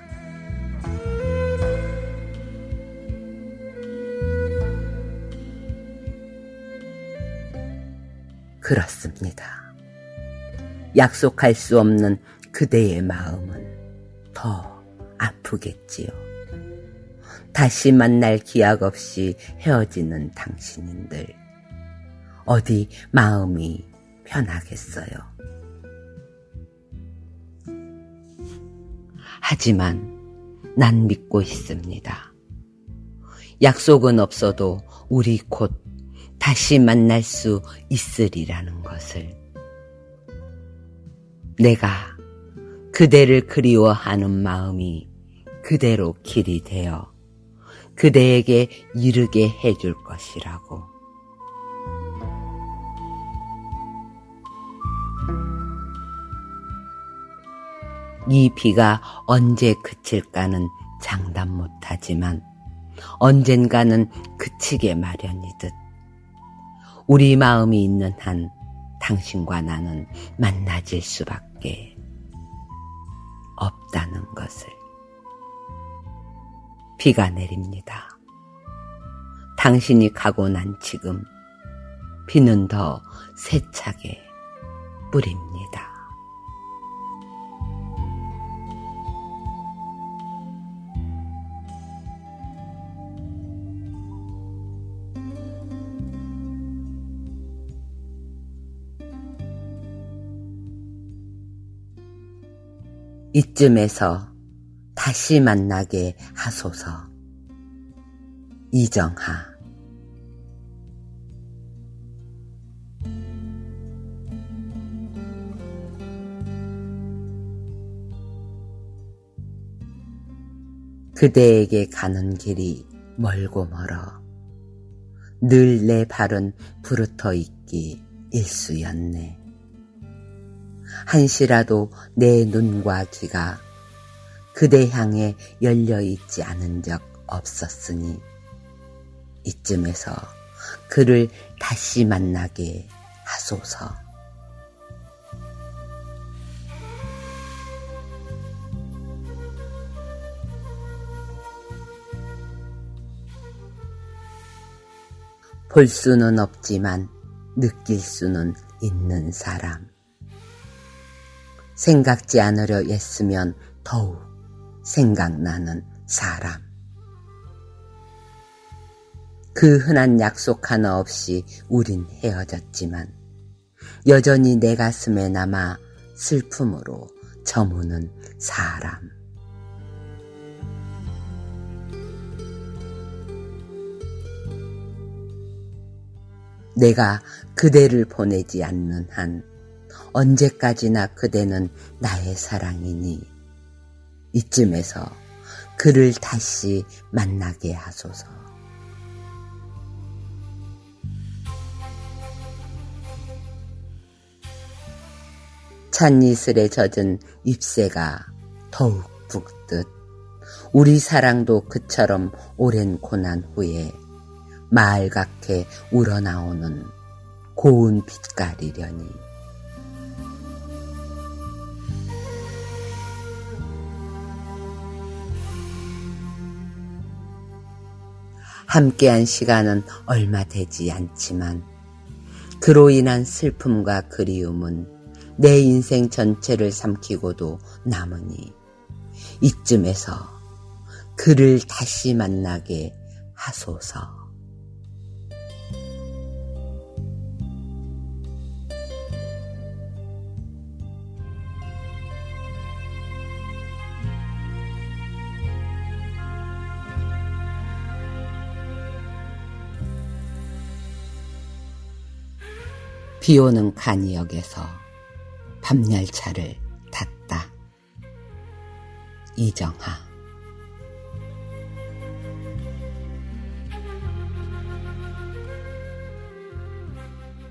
그렇습니다. 약속할 수 없는 그대의 마음은 더 아프겠지요. 다시 만날 기약 없이 헤어지는 당신인들 어디 마음이 편하겠어요. 하지만 난 믿고 있습니다. 약속은 없어도 우리 곧 다시 만날 수 있으리라는 것을. 내가 그대를 그리워하는 마음이 그대로 길이 되어 그대에게 이르게 해줄 것이라고. 이 비가 언제 그칠까는 장담 못하지만 언젠가는 그치게 마련이듯 우리 마음이 있는 한 당신과 나는 만나질 수밖에 없다는 것을. 비가 내립니다. 당신이 가고 난 지금 비는 더 세차게 뿌립니다. 이쯤에서 다시 만나게 하소서. 이정하. 그대에게 가는 길이 멀고 멀어 늘 내 발은 부르터 있기 일쑤였네. 한시라도 내 눈과 귀가 그대 향해 열려있지 않은 적 없었으니 이쯤에서 그를 다시 만나게 하소서. 볼 수는 없지만 느낄 수는 있는 사람. 생각지 않으려 애쓰면 더욱 생각나는 사람. 그 흔한 약속 하나 없이 우린 헤어졌지만 여전히 내 가슴에 남아 슬픔으로 저무는 사람. 내가 그대를 보내지 않는 한 언제까지나 그대는 나의 사랑이니 이쯤에서 그를 다시 만나게 하소서. 찬이슬에 젖은 잎새가 더욱 붓듯 우리 사랑도 그처럼 오랜 고난 후에 마을갛게 우러나오는 고운 빛깔이려니. 함께한 시간은 얼마 되지 않지만 그로 인한 슬픔과 그리움은 내 인생 전체를 삼키고도 남으니 이쯤에서 그를 다시 만나게 하소서. 비오는 간이역에서 밤열차를 탔다. 이정하.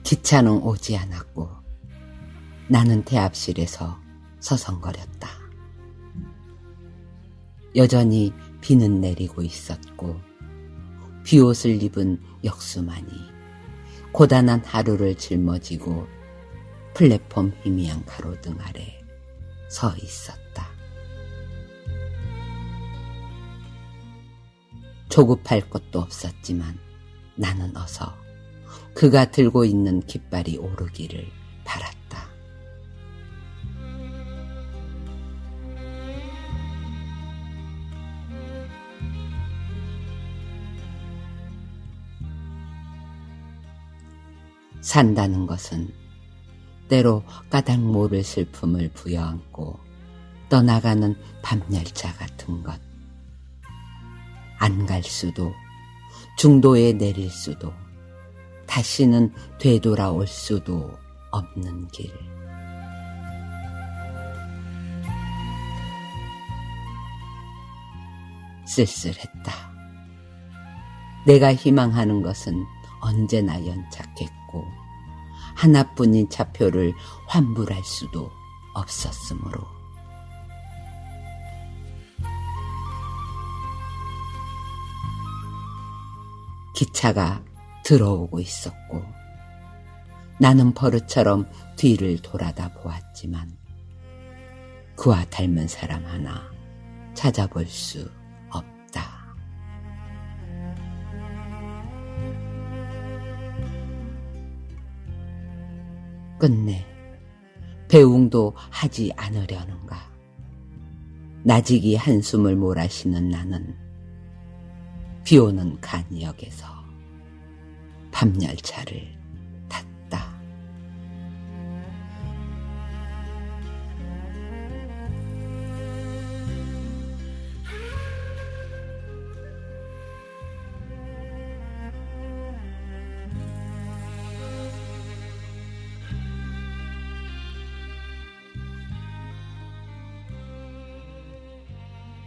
기차는 오지 않았고 나는 대합실에서 서성거렸다. 여전히 비는 내리고 있었고 비옷을 입은 역수만이 고단한 하루를 짊어지고 플랫폼 희미한 가로등 아래 서 있었다. 조급할 것도 없었지만 나는 어서 그가 들고 있는 깃발이 오르기를 바랐다. 산다는 것은 때로 까닭 모를 슬픔을 부여안고 떠나가는 밤열차 같은 것. 안 갈 수도, 중도에 내릴 수도, 다시는 되돌아올 수도 없는 길. 쓸쓸했다. 내가 희망하는 것은 언제나 연착했고 하나뿐인 차표를 환불할 수도 없었으므로. 기차가 들어오고 있었고 나는 버릇처럼 뒤를 돌아다 보았지만 그와 닮은 사람 하나 찾아볼 수 없다. 끝내 배웅도 하지 않으려는가. 나직이 한숨을 몰아쉬는 나는 비오는 간역에서 밤열차를 탔다.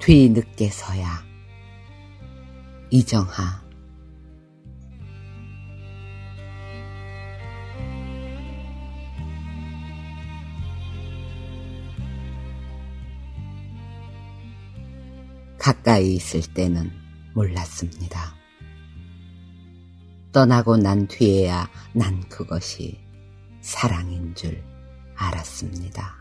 뒤늦게서야. 이정하. 가까이 있을 때는 몰랐습니다. 떠나고 난 뒤에야 난 그것이 사랑인 줄 알았습니다.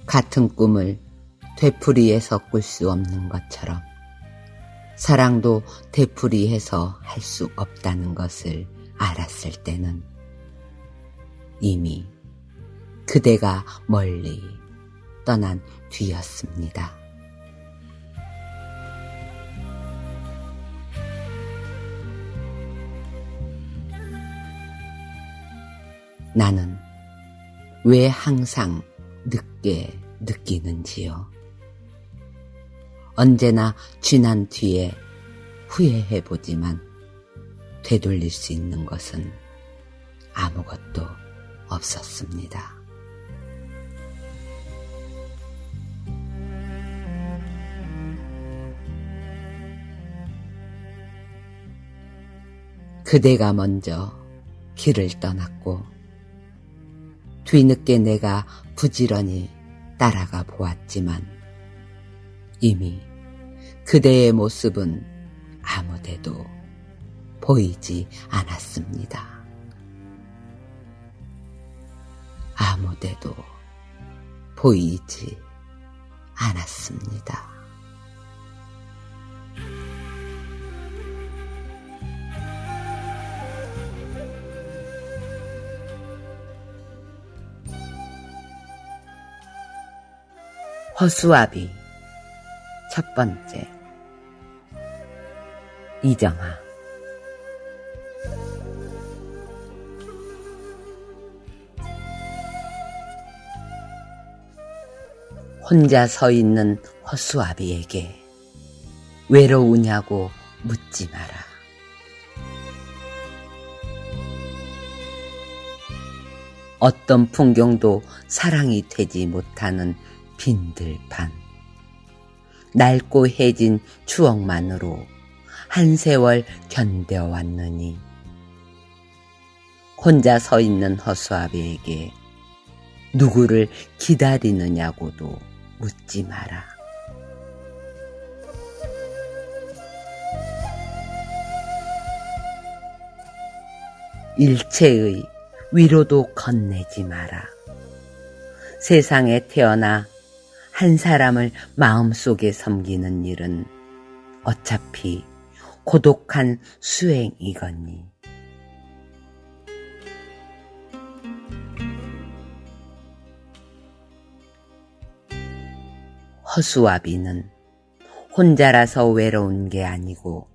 같은 꿈을 되풀이해서 꿀 수 없는 것처럼 사랑도 되풀이해서 할 수 없다는 것을 알았을 때는 이미 그대가 멀리 떠난 뒤였습니다. 나는 왜 항상 늦게 느끼는지요. 언제나 지난 뒤에 후회해보지만 되돌릴 수 있는 것은 아무것도 없었습니다. 그대가 먼저 길을 떠났고 뒤늦게 내가 부지런히 따라가 보았지만 이미 그대의 모습은 아무데도 보이지 않았습니다. 아무데도 보이지 않았습니다. 허수아비 첫 번째. 이정아. 혼자 서 있는 허수아비에게 외로우냐고 묻지 마라. 어떤 풍경도 사랑이 되지 못하는 빈들판, 낡고 해진 추억만으로 한 세월 견뎌왔느니 혼자 서 있는 허수아비에게 누구를 기다리느냐고도 묻지 마라. 일체의 위로도 건네지 마라. 세상에 태어나 한 사람을 마음속에 섬기는 일은 어차피 고독한 수행이거니. 허수아비는 혼자라서 외로운 게 아니고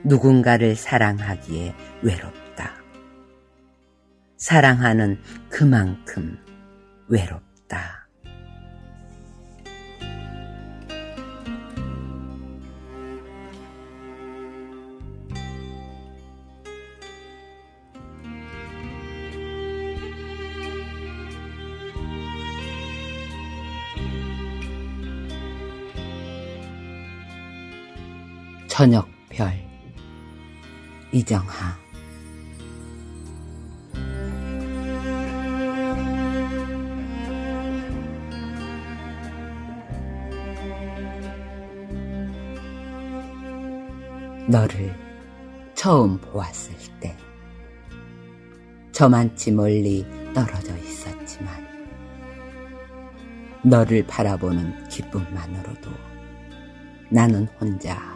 누군가를 사랑하기에 외롭다. 사랑하는 그만큼 외롭다. 저녁별. 이정하. 너를 처음 보았을 때 저만치 멀리 떨어져 있었지만 너를 바라보는 기쁨만으로도 나는 혼자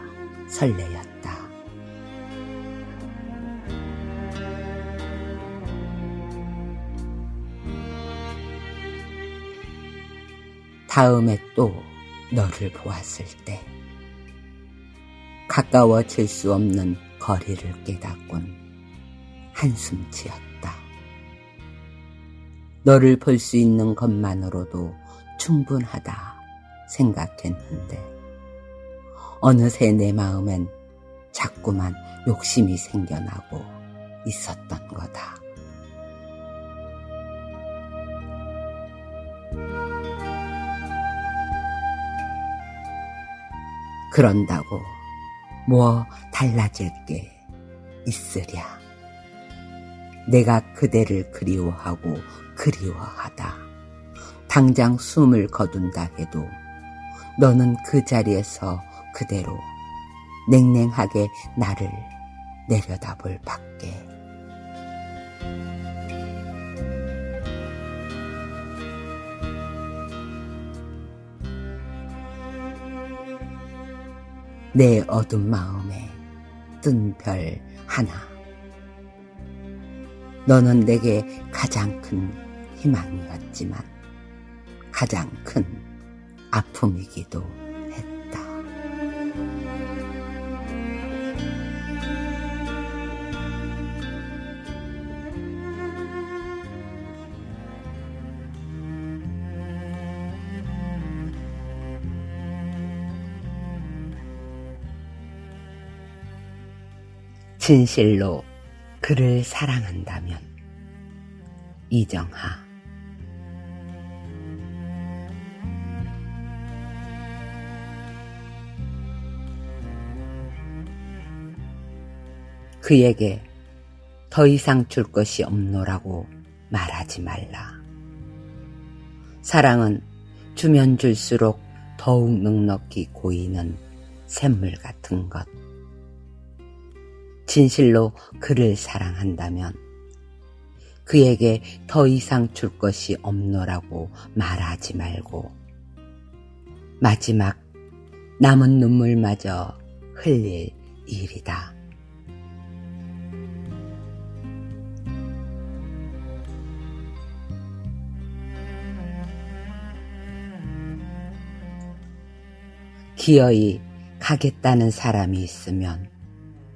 설레였다. 다음에 또 너를 보았을 때 가까워질 수 없는 거리를 깨닫곤 한숨 지었다. 너를 볼 수 있는 것만으로도 충분하다 생각했는데 어느새 내 마음엔 자꾸만 욕심이 생겨나고 있었던 거다. 그런다고 뭐 달라질 게 있으랴. 내가 그대를 그리워하고 그리워하다 당장 숨을 거둔다 해도 너는 그 자리에서 그대로 냉랭하게 나를 내려다볼 밖에. 내 어두운 마음에 뜬 별 하나. 너는 내게 가장 큰 희망이었지만 가장 큰 아픔이기도 했다. 진실로 그를 사랑한다면. 이정하. 그에게 더 이상 줄 것이 없노라고 말하지 말라. 사랑은 주면 줄수록 더욱 넉넉히 고이는 샘물 같은 것. 진실로 그를 사랑한다면 그에게 더 이상 줄 것이 없노라고 말하지 말고 마지막 남은 눈물마저 흘릴 일이다. 기어이 가겠다는 사람이 있으면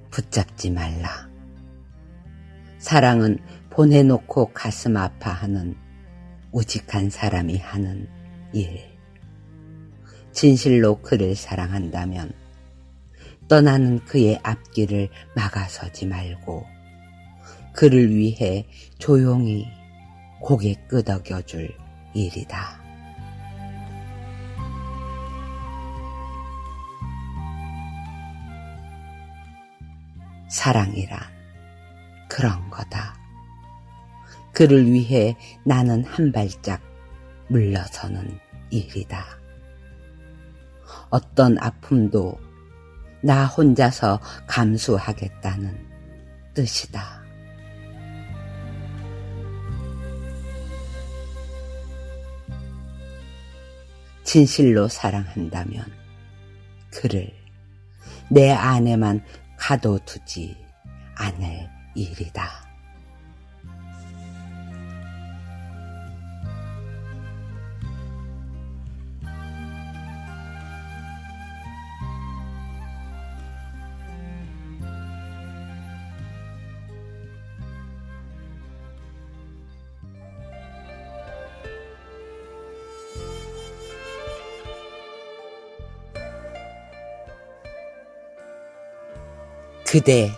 붙잡지 말라. 사랑은 보내놓고 가슴 아파하는 우직한 사람이 하는 일. 진실로 그를 사랑한다면 떠나는 그의 앞길을 막아서지 말고 그를 위해 조용히 고개 끄덕여줄 일이다. 사랑이란 그런 거다. 그를 위해 나는 한 발짝 물러서는 일이다. 어떤 아픔도 나 혼자서 감수하겠다는 뜻이다. 진실로 사랑한다면 그를 내 안에만 가둬두지 않을 일이다. 그대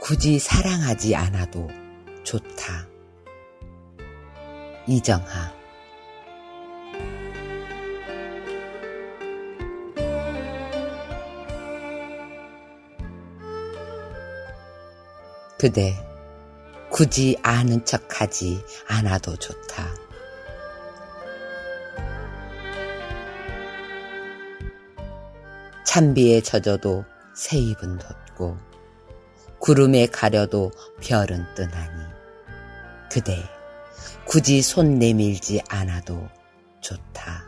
굳이 사랑하지 않아도 좋다. 이정하. 그대 굳이 아는 척하지 않아도 좋다. 찬비에 젖어도 새 입은 돋고 구름에 가려도 별은 뜨나니 그대 굳이 손 내밀지 않아도 좋다.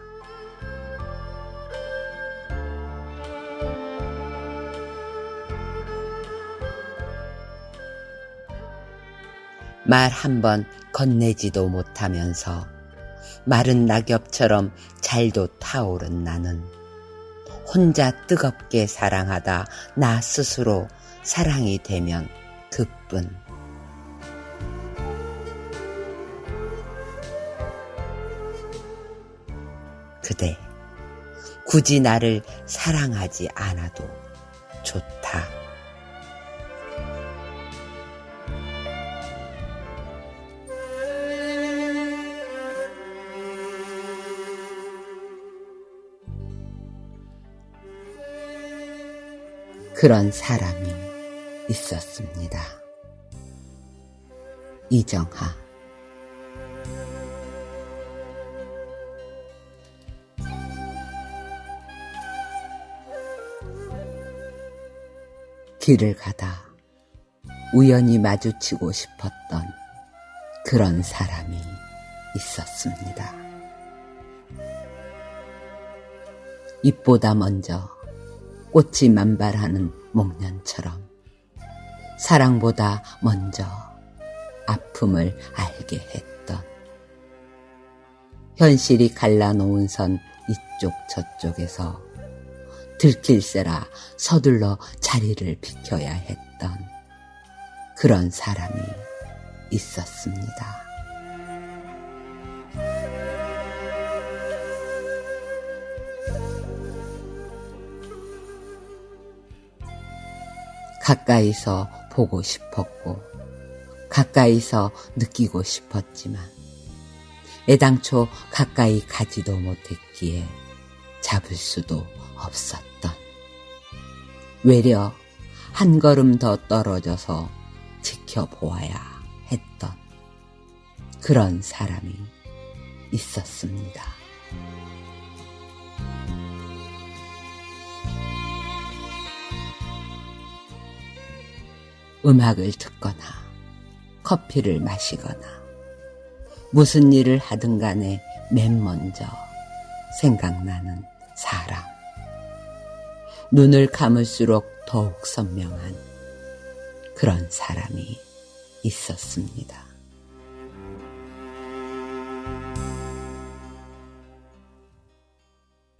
말 한 번 건네지도 못하면서 마른 낙엽처럼 잘도 타오른 나는 혼자 뜨겁게 사랑하다 나 스스로 사랑이 되면 그뿐. 그대 굳이 나를 사랑하지 않아도 좋다. 그런 사람이 있었습니다. 이정하. 길을 가다 우연히 마주치고 싶었던 그런 사람이 있었습니다. 잎보다 먼저 꽃이 만발하는 목련처럼 사랑보다 먼저 아픔을 알게 했던, 현실이 갈라놓은 선 이쪽 저쪽에서 들킬세라 서둘러 자리를 비켜야 했던 그런 사람이 있었습니다. 가까이서 보고 싶었고 가까이서 느끼고 싶었지만 애당초 가까이 가지도 못했기에 잡을 수도 없었던, 외려 한 걸음 더 떨어져서 지켜보아야 했던 그런 사람이 있었습니다. 음악을 듣거나 커피를 마시거나 무슨 일을 하든 간에 맨 먼저 생각나는 사람, 눈을 감을수록 더욱 선명한 그런 사람이 있었습니다.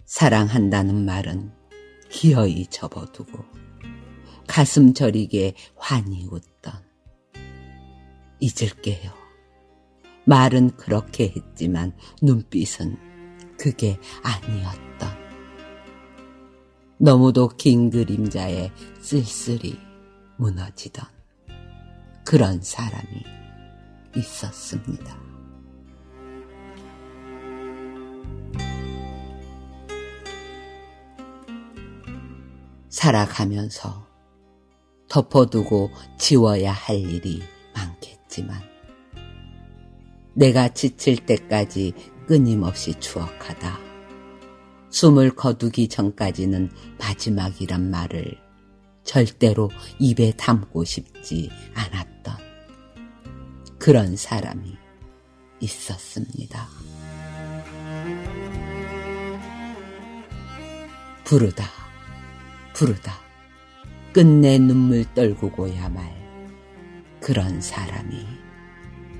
사랑한다는 말은 기어이 접어두고 가슴 저리게 환히 웃던, 잊을게요. 말은 그렇게 했지만 눈빛은 그게 아니었던, 너무도 긴 그림자에 쓸쓸히 무너지던 그런 사람이 있었습니다. 살아가면서 덮어두고 지워야 할 일이 많겠지만 내가 지칠 때까지 끊임없이 추억하다 숨을 거두기 전까지는 마지막이란 말을 절대로 입에 담고 싶지 않았던 그런 사람이 있었습니다. 부르다 끝내 눈물 떨구고야 말 그런 사람이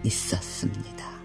있었습니다.